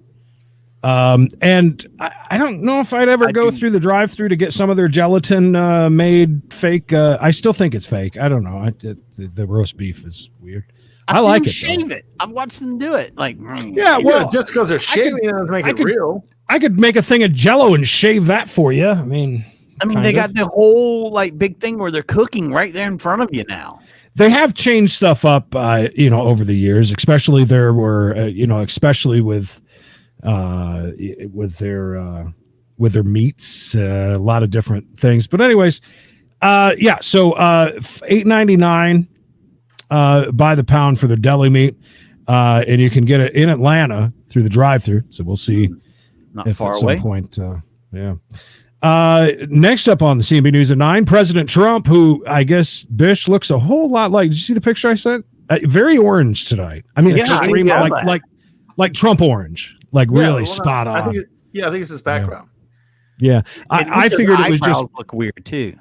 And I don't know if I'd ever go through the drive-thru to get some of their gelatin made fake. I still think it's fake. I don't know. The roast beef is weird. I've like it. seen them shave it. I've watched them do it. Like, just because they're shaving it doesn't make it real. I could make a thing of Jello and shave that for you. I mean, they got the whole like big thing where they're cooking right there in front of you now. They have changed stuff up, over the years. Especially there were, especially with their meats, a lot of different things. But anyways, so $8.99 by the pound for the deli meat, and you can get it in Atlanta through the drive-through. So we'll see. Not far away. Some point, next up on the CNB News at 9, President Trump, who I guess Bish looks a whole lot like. Did you see the picture I sent? Very orange tonight. I mean, extreme, like Trump orange, really spot on. I think it's his background. Yeah, I figured it was just look weird too.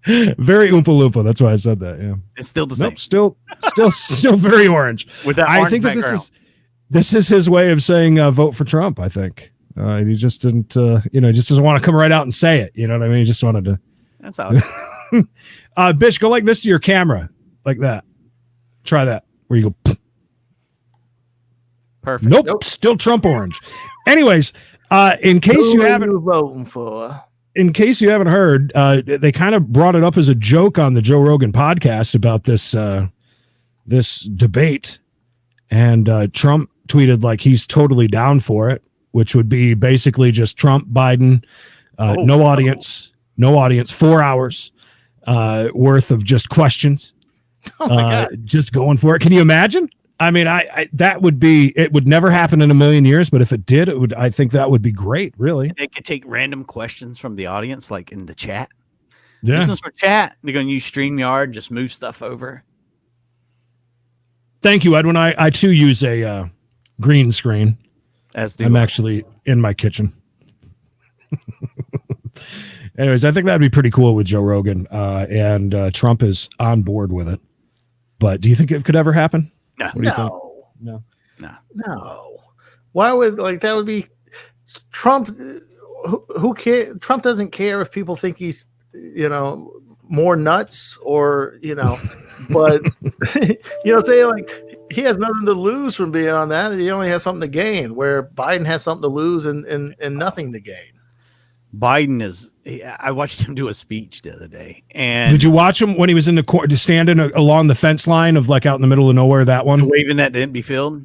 Very Oompa Loompa. That's why I said that. Yeah, it's still the same. Nope, still very orange. With that, I think that this is his way of saying vote for Trump. I think he just didn't, just doesn't want to come right out and say it. You know what I mean? He just wanted to. That's how. Bish, go like this to your camera, like that. Try that. Where you go. Perfect. Nope. Still Trump orange. Anyways, in case you haven't voting for. In case you haven't heard, they kind of brought it up as a joke on the Joe Rogan podcast about this debate, and Trump tweeted like he's totally down for it, which would be basically just Trump, Biden, no audience, 4 hours worth of just questions, just going for it. Can you imagine? I mean, that would be, it would never happen in a million years, but if it did, I think that would be great, really. They could take random questions from the audience, like in the chat. Yeah. This is for chat. They're going to use StreamYard, just move stuff over. Thank you, Edwin. I too use a green screen. I'm actually in my kitchen. Anyways, I think that'd be pretty cool with Joe Rogan, and Trump is on board with it. But do you think it could ever happen? No. What do you think? No. Why would that would be Trump? Who cares? Trump doesn't care if people think he's, more nuts or, but saying like he has nothing to lose from being on that. He only has something to gain, where Biden has something to lose and nothing to gain. Biden I watched him do a speech the other day. And did you watch him when he was in the court, standing along the fence line of out in the middle of nowhere? That one, waving that didn't be filled.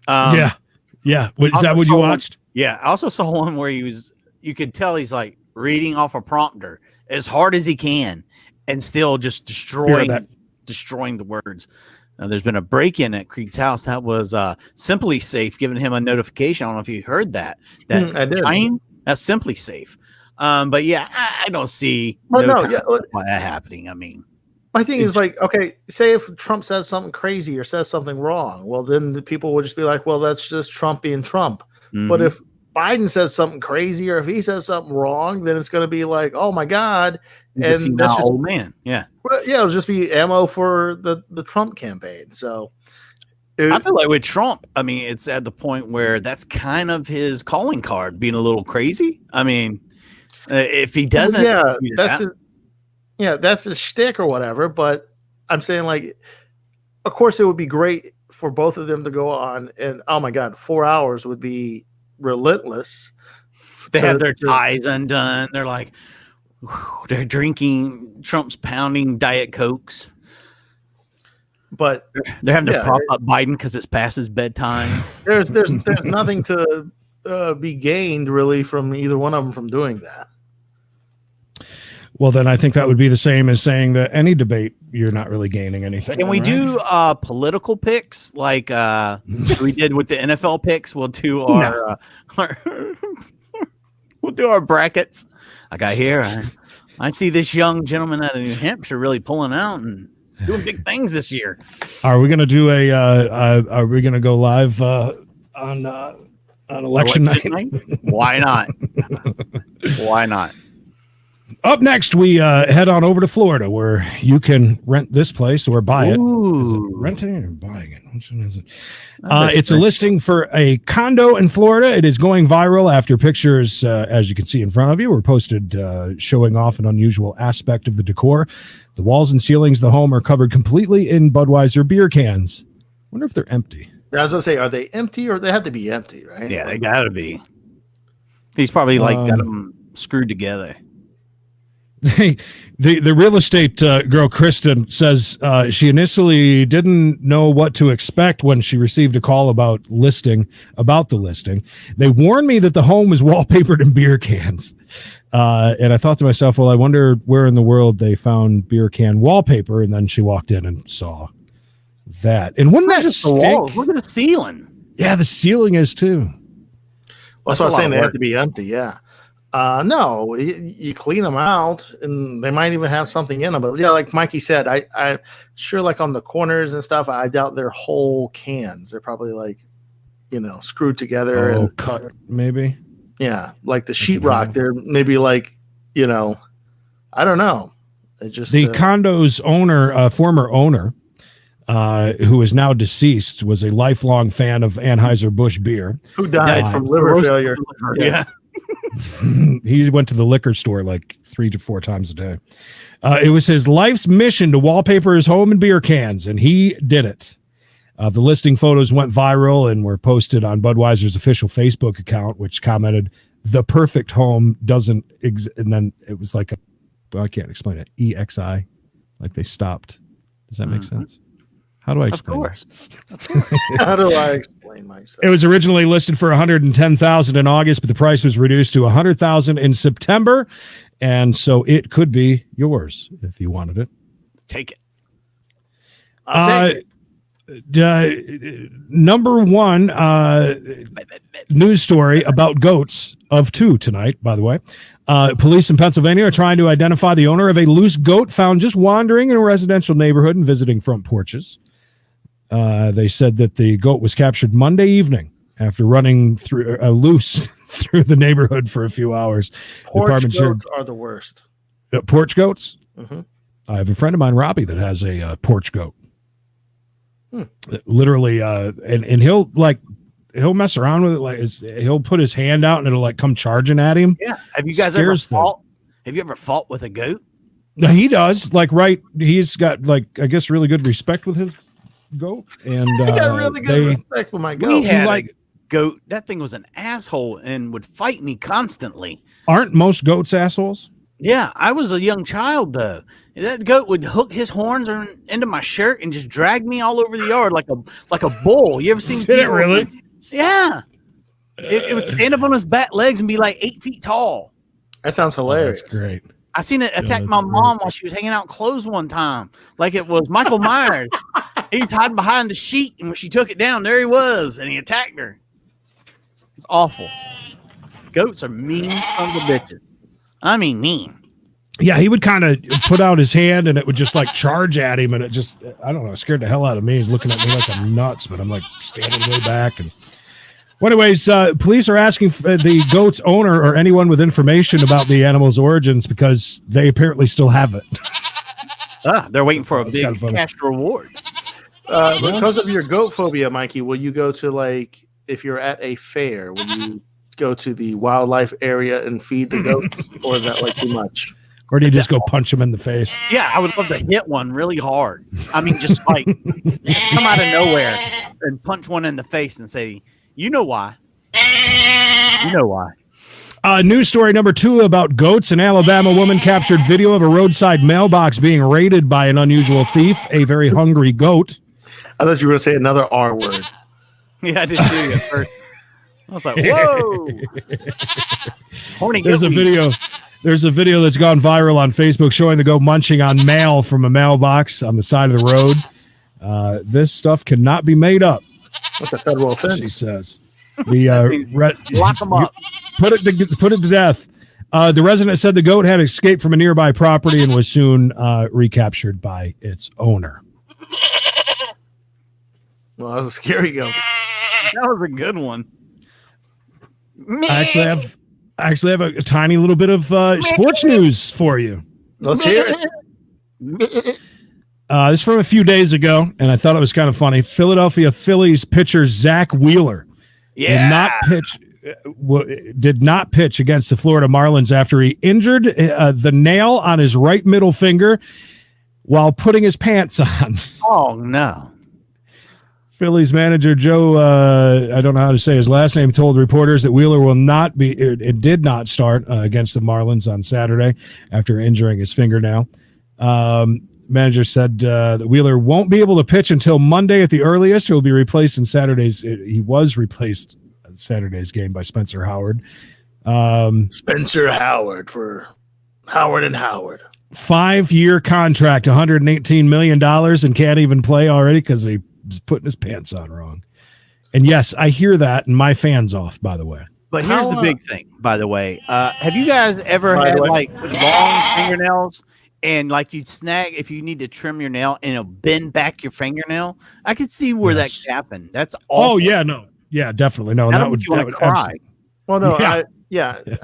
Yeah. Is that what you watched? Yeah. I also saw one where you could tell he's like reading off a prompter as hard as he can and still just destroying the words. Now, there's been a break-in at Creek's house. That was Simply Safe giving him a notification. I don't know if you heard that. I did. That's Simply Safe. But yeah, I don't see why that happening. I mean, my thing is okay, say if Trump says something crazy or says something wrong, well, then the people would just be like, well, that's just Trump being Trump. Mm-hmm. But if Biden says something crazy or if he says something wrong, then it's going to be like, oh my God. And that's just old man. Yeah. Well, yeah, it'll just be ammo for the Trump campaign. So I feel like with Trump, I mean, it's at the point where that's kind of his calling card, being a little crazy. I mean, if he doesn't, that's his shtick or whatever. But I'm saying, of course, it would be great for both of them to go on, and oh my God, 4 hours would be relentless. They have their ties undone. They're like, they're drinking. Trump's pounding Diet Cokes. But they're having to prop up Biden because it's past his bedtime. There's nothing to be gained really from either one of them from doing that. Well, then I think that would be the same as saying that any debate, you're not really gaining anything. Can we do political picks like we did with the NFL picks? We'll do our we'll do our brackets. I got here. I see this young gentleman out of New Hampshire really pulling out and doing big things this year. Are we gonna do are we gonna go live on election night? Why not? Why not? Up next, we head on over to Florida, where you can rent this place or buy it. Is it renting or buying it? Which one is it? It's a listing for a condo in Florida. It is going viral after pictures, as you can see in front of you, were posted showing off an unusual aspect of the decor. The walls and ceilings of the home are covered completely in Budweiser beer cans. I wonder if they're empty. I was going to say, are they empty or they have to be empty, right? Yeah, they got to be. He's probably got them screwed together. The real estate girl, Kristen, says she initially didn't know what to expect when she received a call about the listing. They warned me that the home was wallpapered in beer cans. And I thought to myself, well, I wonder where in the world they found beer can wallpaper. And then she walked in and saw that. And wouldn't that just stink? Walls. Look at the ceiling. Yeah, the ceiling is too. Well, that's what I was saying. They have to be empty. Yeah. No, you clean them out, and they might even have something in them. But yeah, like Mikey said, I sure like on the corners and stuff. I doubt they're whole cans. They're probably screwed together and cut maybe. Yeah, like the sheetrock. They're maybe I don't know. It just the condo's owner, former owner, who is now deceased, was a lifelong fan of Anheuser-Busch beer. Who died from liver failure. Yeah. He went to the liquor store like 3 to 4 times a day. It was his life's mission to wallpaper his home in beer cans, and he did it. The listing photos went viral and were posted on Budweiser's official Facebook account, which commented, "The perfect home doesn't exist." And then it was I can't explain it. EXI, like they stopped. Does that make sense? How do I explain? Of course. How do I explain myself? It was originally listed for $110,000 in August, but the price was reduced to $100,000 in September, and so it could be yours if you wanted it. Take it. I'll take it. Number one news story about goats of 2 tonight, by the way. Police in Pennsylvania are trying to identify the owner of a loose goat found just wandering in a residential neighborhood and visiting front porches. They said that the goat was captured Monday evening after running through loose through the neighborhood for a few hours. Porch goats are the worst. Porch goats? Mm-hmm. I have a friend of mine, Robbie, that has a porch goat. Literally, and he'll mess around with it. He'll put his hand out and it'll come charging at him. Yeah. Have you guys ever fought? Have you ever fought with a goat? He does. He's got I guess really good respect with his goat, and he got really good respect with my goat. We had a goat. That thing was an asshole and would fight me constantly. Aren't most goats assholes? Yeah, I was a young child though. That goat would hook his horns into my shirt and just drag me all over the yard like a bull. You ever seen? Did it really? Yeah. It would stand up on his back legs and be 8 feet tall. That sounds hilarious. That's great. I seen it attack my mom while she was hanging out clothes one time, like it was Michael Myers. He was hiding behind the sheet, and when she took it down, there he was, and he attacked her. It's awful. Goats are mean sons of bitches. I mean, mean. Yeah, he would kind of put out his hand, and it would just charge at him, and it just, I don't know, scared the hell out of me. He's looking at me like I'm nuts, but I'm standing way back. And well, anyways, police are asking the goat's owner or anyone with information about the animal's origins because they apparently still have it. They're waiting for a big cash reward. Because of your goat phobia, Mikey, will you go to if you're at a fair, will you go to the wildlife area and feed the goats, or is that too much? Or do you just go punch him in the face? Yeah, I would love to hit one really hard. I mean, just come out of nowhere and punch one in the face and say, "You know why? You know why." News story number 2 about goats. An Alabama woman captured video of a roadside mailbox being raided by an unusual thief, a very hungry goat. I thought you were going to say another R word. Yeah, I did too at first. I was like, whoa. Horny goat. There's a video that's gone viral on Facebook showing the goat munching on mail from a mailbox on the side of the road. This stuff cannot be made up. What's a federal offense? She says. The lock them up. Put it to death. The resident said the goat had escaped from a nearby property and was soon recaptured by its owner. Well, that was a scary goat. That was a good one. I I actually have a tiny little bit of sports news for you. Let's hear it. This is from a few days ago, and I thought it was kind of funny. Philadelphia Phillies pitcher Zach Wheeler did not pitch against the Florida Marlins after he injured the nail on his right middle finger while putting his pants on. Oh, no. Phillies manager Joe, I don't know how to say his last name, told reporters that Wheeler will not be. It did not start against the Marlins on Saturday after injuring his fingernail. Manager said that Wheeler won't be able to pitch until Monday at the earliest. He'll be replaced in Saturday's. He was replaced in Saturday's game by Spencer Howard. Spencer Howard for Howard and Howard. 5-year contract, $118 million, and can't even play already because he was putting his pants on wrong. And yes, I hear that, and my fan's off, by the way. But here's the big thing, by the way. Have you guys ever had like long fingernails and like you'd snag if you need to trim your nail and it'll bend back your fingernail? I could see where that could happen. That's awful. Oh, yeah, no. Yeah, definitely. No, that would cry. Well, no, I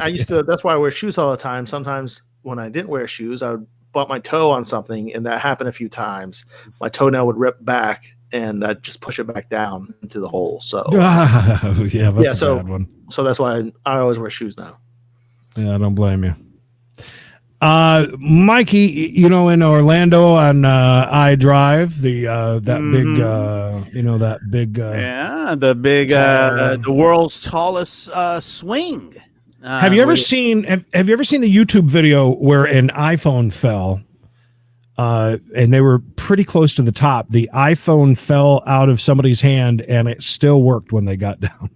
used to. That's why I wear shoes all the time. Sometimes when I didn't wear shoes, I would bump my toe on something, and that happened a few times. My toenail would rip back, and I'd just push it back down into the hole. So that's a bad one. So that's why I always wear shoes now. Yeah, I don't blame you. Mikey, in Orlando on I Drive, the world's tallest swing. Have you ever seen the YouTube video where an iPhone fell? And they were pretty close to the top. The iPhone fell out of somebody's hand, and it still worked when they got down.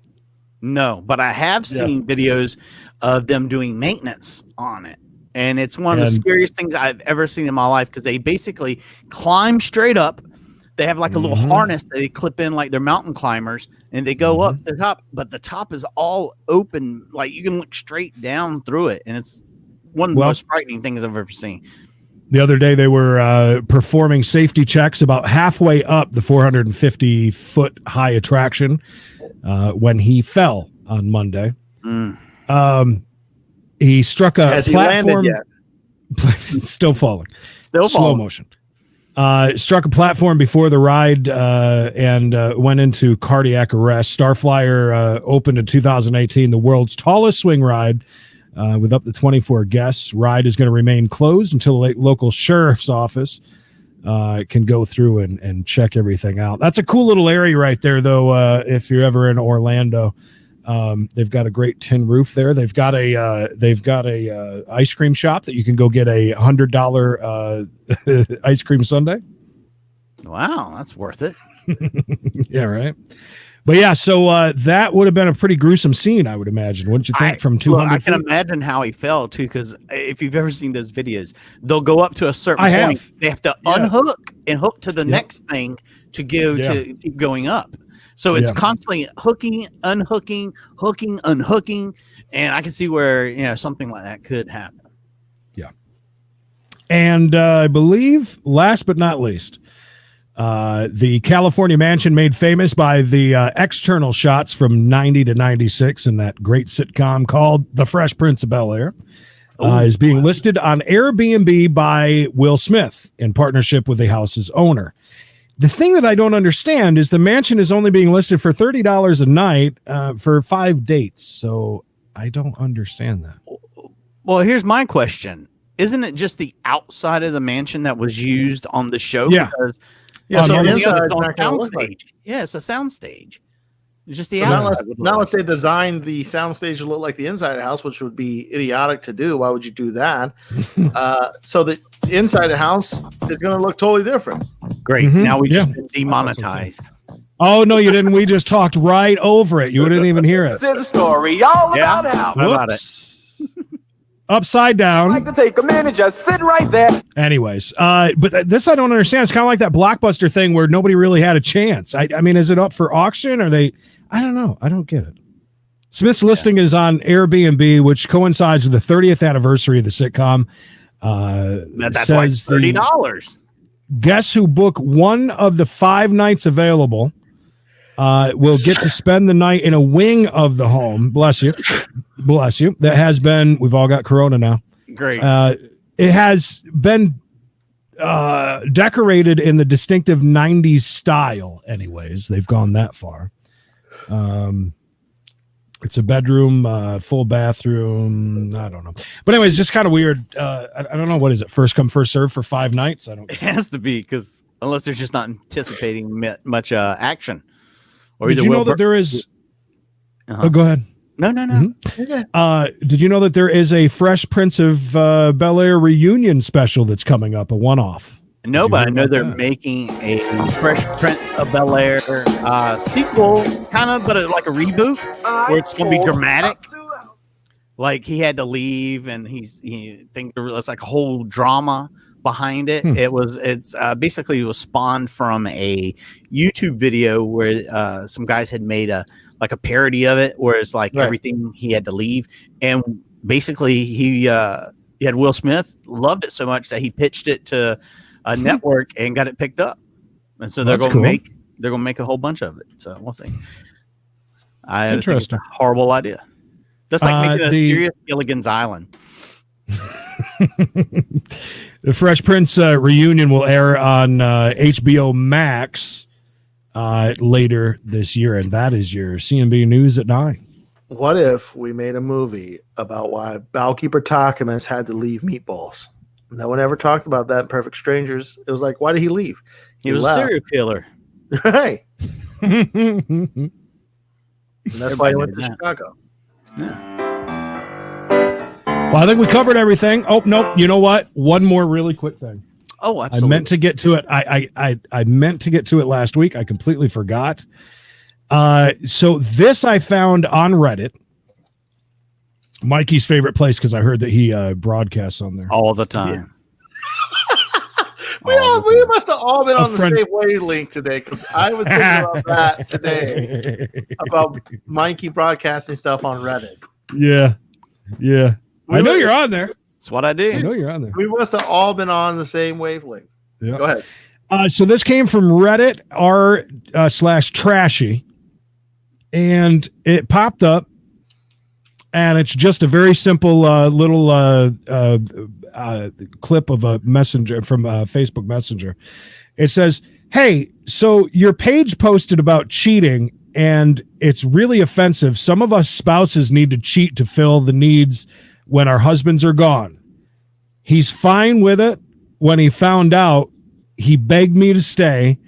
No, but I have seen videos of them doing maintenance on it. And it's one of the scariest things I've ever seen in my life because they basically climb straight up. They have like a little harness that they clip in like they're mountain climbers, and they go up the top, but the top is all open. Like you can look straight down through it. And it's one of the most frightening things I've ever seen. The other day they were performing safety checks about halfway up the 450-foot high attraction when he fell on Monday. He struck a platform. He landed yet? Still falling. Still slow falling. motion. Struck a platform before the ride and went into cardiac arrest. Starflyer opened in 2018, the world's tallest swing ride with up to 24 guests. Ride is going to remain closed until the local sheriff's office can go through and check everything out. That's a cool little area right there, though. If you're ever in Orlando, they've got a great tin roof there. They've got a ice cream shop that you can go get a $100 ice cream sundae. Wow, that's worth it. Yeah, right. But yeah, so that would have been a pretty gruesome scene, I would imagine. Wouldn't you think? From 200 I can imagine how he fell too, because if you've ever seen those videos, they'll go up to a certain point. They have to unhook and hook to the next thing to keep going up. So it's constantly hooking, unhooking, hooking, unhooking, and I can see where something like that could happen. Yeah. And I believe, last but not least, the California mansion made famous by the external shots from 90 to 96 in that great sitcom called The Fresh Prince of Bel-Air is being listed on Airbnb by Will Smith in partnership with the house's owner. The thing that I don't understand is the mansion is only being listed for $30 a night for 5 dates. So I don't understand that. Well, here's my question. Isn't it just the outside of the mansion that was used on the show? Yeah. Because so the inside it's on is a soundstage. Yeah, it's a soundstage. It's just the So outside. now let's say design the soundstage to look like the inside of the house, which would be idiotic to do. Why would you do that? So the inside of the house is going to look totally different. Great. Now we just been demonetized. Oh, no, you didn't. We just talked right over it. You didn't even hear it. This is a story all about how. How about it? Upside down. I like to take a minute, just sit right there. Anyways, but this I don't understand. It's kind of like that Blockbuster thing where nobody really had a chance. I mean, is it up for auction? Are they? I don't know. I don't get it. Smith's listing is on Airbnb, which coincides with the 30th anniversary of the sitcom. That's why it's $30. Guests who book one of the 5 nights available will get to spend the night in a wing of the home. Bless you. Bless you. That has been. We've all got Corona now. Great. It has been decorated in the distinctive 90s style. Anyways, they've gone that far. It's a bedroom, full bathroom. I don't know. But anyways, just kind of weird. I don't know. What is it? First come, first serve for 5 nights? I don't know. It has to be, because unless they're just not anticipating much action. Or Did you know that there is... Oh, go ahead. No. Mm-hmm. Did you know that there is a Fresh Prince of Bel-Air reunion special that's coming up, a one-off? No, but I know they're making a Fresh Prince of Bel-Air sequel, kind of, but like a reboot, where it's going to be dramatic. Like he had to leave, and he thinks there's like a whole drama behind it. It's basically it was spawned from a YouTube video where some guys had made a parody of it, where it's like everything he had to leave, and basically he had Will Smith loved it so much that he pitched it to a network and got it picked up, and so they're going to make a whole bunch of it. So we'll see. I think it's a horrible idea. Just like making a serious Gilligan's Island. The Fresh Prince reunion will air on HBO Max later this year, and that is your CNB News at 9. What if we made a movie about why Bowkeeper Takamas had to leave Meatballs? No one ever talked about that in Perfect Strangers. It was like, why did he leave? He was a serial killer. Right. And that's why he went to Chicago. Yeah. Well, I think we covered everything. Oh, nope. You know what? One more really quick thing. Oh, absolutely. I meant to get to it. I meant to get to it last week. I completely forgot. So this I found on Reddit. Mikey's favorite place, because I heard that he broadcasts on there all the time. Yeah. We must have all been on the same wavelength today, because I was thinking about that today, about Mikey broadcasting stuff on Reddit. Yeah. I know you're on there. That's what I do. I know you're on there. We must have all been on the same wavelength. Yeah. Go ahead. So this came from Reddit r/trashy, and it popped up, and it's just a very simple little clip of a messenger from Facebook Messenger. It says, "Hey, so your page posted about cheating, and it's really offensive. Some of us spouses need to cheat to fill the needs when our husbands are gone. He's fine with it. When he found out, he begged me to stay.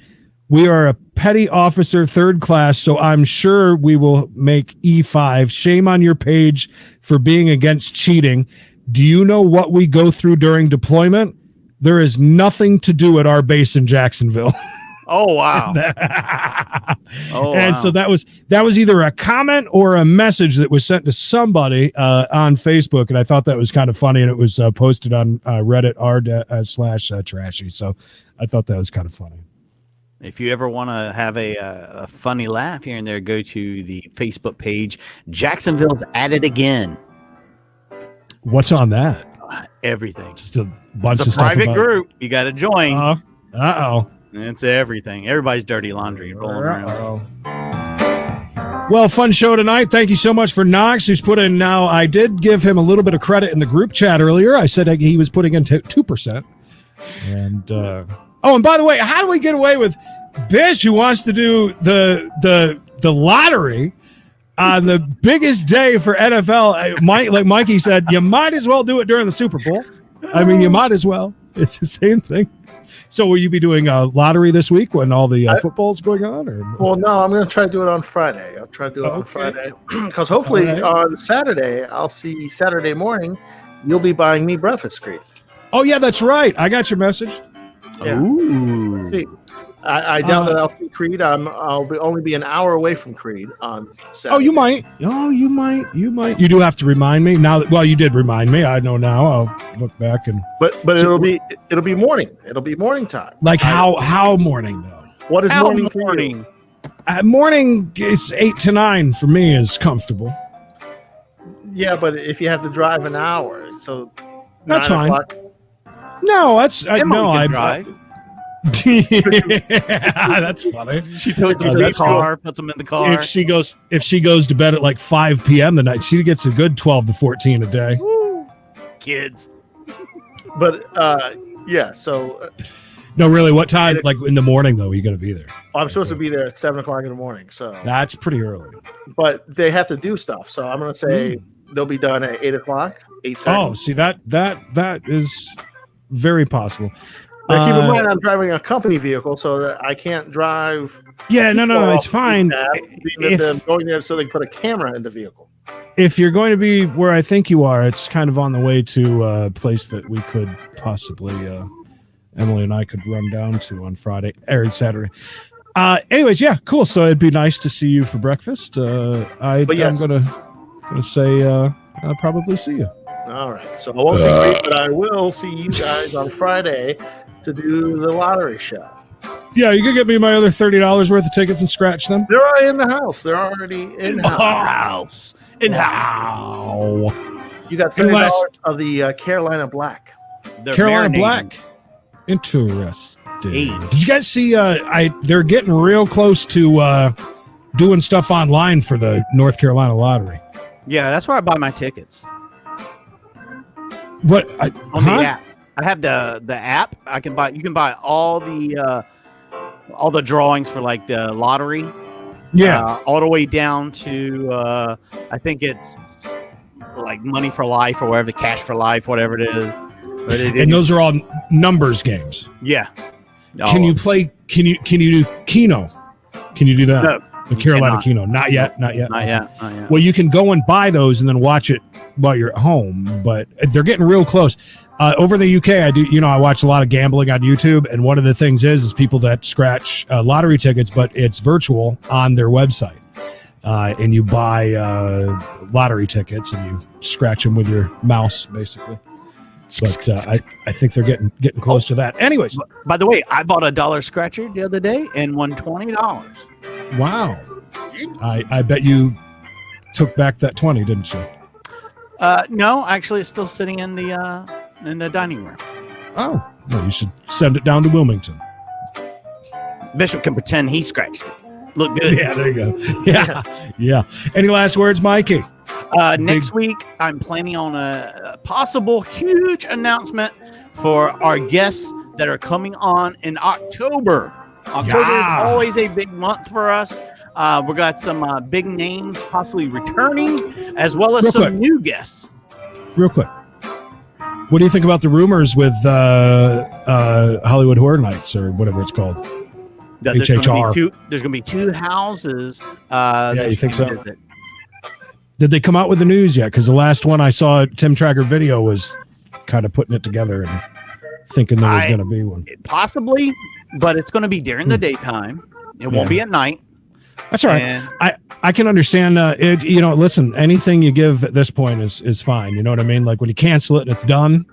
We are a petty officer, 3rd class, so I'm sure we will make E5. Shame on your page for being against cheating. Do you know what we go through during deployment? There is nothing to do at our base in Jacksonville." Oh, wow. So that was either a comment or a message that was sent to somebody on Facebook, and I thought that was kind of funny, and it was posted on Reddit r/trashy. So I thought that was kind of funny. If you ever want to have a funny laugh here and there, go to the Facebook page, Jacksonville's at it again. What's on that? Everything. Just a bunch of stuff. It's a private about... group. You got to join. Uh-oh. It's everything. Everybody's dirty laundry rolling around. Well, fun show tonight. Thank you so much for Knox, who's put in now. I did give him a little bit of credit in the group chat earlier. I said he was putting in 2%. And and by the way, how do we get away with Bish, who wants to do the lottery on the biggest day for NFL? Like Mikey said, you might as well do it during the Super Bowl. I mean, you might as well. It's the same thing. So will you be doing a lottery this week when all the football's going on? Or? Well, no, I'm going to try to do it on Friday. I'll try to do it on Friday, because hopefully on Saturday, I'll see Saturday morning, you'll be buying me breakfast, Creed. Oh, yeah, that's right. I got your message. Yeah. Ooh. See, I doubt that I'll see Creed. I'll only be an hour away from Creed on Saturday. Oh, you might. You do have to remind me now. You did remind me. I know now. I'll look back and. But it'll be morning. It'll be morning time. Like how morning though? What is morning for you? Morning is 8 to 9 for me is comfortable. Yeah, but if you have to drive an hour, so that's fine. No, that's no. I drive. Yeah, that's funny. She tows them to the car, puts them in the car. If she goes to bed at like 5 p.m. the night, she gets a good 12 to 14 a day. Woo. Kids. But yeah, so no, really, what time? Like in the morning, though, are you going to be there? I'm supposed to be there at 7 o'clock in the morning. So that's pretty early. But they have to do stuff, so I'm going to say they'll be done at 8 o'clock, 8:30. Oh, see that is very possible. But keep in mind, I'm driving a company vehicle, so that I can't drive. Yeah, no, it's fine. I'm going there so they can put a camera in the vehicle. If you're going to be where I think you are, it's kind of on the way to a place that we could possibly, Emily and I could run down to on Friday or Saturday. Anyways, yeah, cool. So it'd be nice to see you for breakfast. I'm gonna say I'll probably see you. All right. So I won't see you, but I will see you guys on Friday to do the lottery shop. Yeah, you can get me my other $30 worth of tickets and scratch them. They're already in the house. They're already in house. Wow. You got $30 of the Carolina Black. Carolina Black. Interesting. Did you guys see? They're getting real close to doing stuff online for the North Carolina lottery. Yeah, that's where I buy my tickets. What on the app? I have the app. You can buy all the drawings for like the lottery. Yeah, all the way down to I think it's like Money for Life or whatever, Cash for Life, whatever it is. And those are all numbers games. Yeah. Can you play? Can you do Keno? Can you do that? No, the Carolina Keno? Not yet. Not yet. Well, you can go and buy those and then watch it while you're at home, but they're getting real close. Over in the UK, I watch a lot of gambling on YouTube, and one of the things is people that scratch lottery tickets, but it's virtual on their website. And you buy lottery tickets and you scratch them with your mouse, basically. But I think they're getting close to that. Anyways, by the way, I bought a dollar scratcher the other day and won $20. Wow! I bet you took back that 20, didn't you? No, actually, it's still sitting in the dining room. Oh, well, you should send it down to Wilmington. Bishop can pretend he scratched it. Look good. Yeah, there you go. Yeah. Any last words, Mikey? Next week, I'm planning on a possible huge announcement for our guests that are coming on in October. October is always a big month for us. We got some big names possibly returning, as well as some new guests. Real quick, what do you think about the rumors with Hollywood Horror Nights or whatever it's called? HHR. There's going to be two houses. You think so? Did they come out with the news yet? Because the last one I saw, Tim Tracker video, was kind of putting it together and thinking there was going to be one. Possibly, but it's going to be during the daytime. It won't be at night. That's all right. I can understand. Listen, anything you give at this point is fine. You know what I mean? Like when you cancel it and it's done,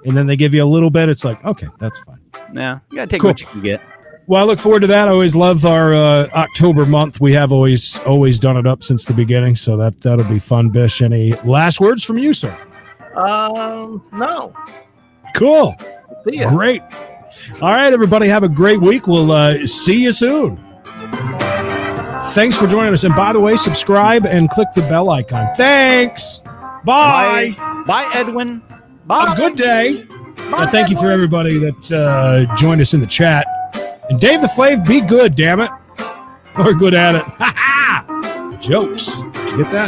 and then they give you a little bit, it's like, okay, that's fine. Yeah, you got to take what you can get. Well, I look forward to that. I always love our October month. We have always done it up since the beginning, so that'll be fun. Bish, any last words from you, sir? No. Cool. See ya. Great. All right, everybody, have a great week. We'll see you soon. Thanks for joining us. And by the way, subscribe and click the bell icon. Thanks. Bye. Bye, Edwin. Bye. Have a good day. Bye, thank you for everybody that joined us in the chat. And Dave the Flav, be good, damn it. Or good at it. Ha ha! Jokes. Did you get that?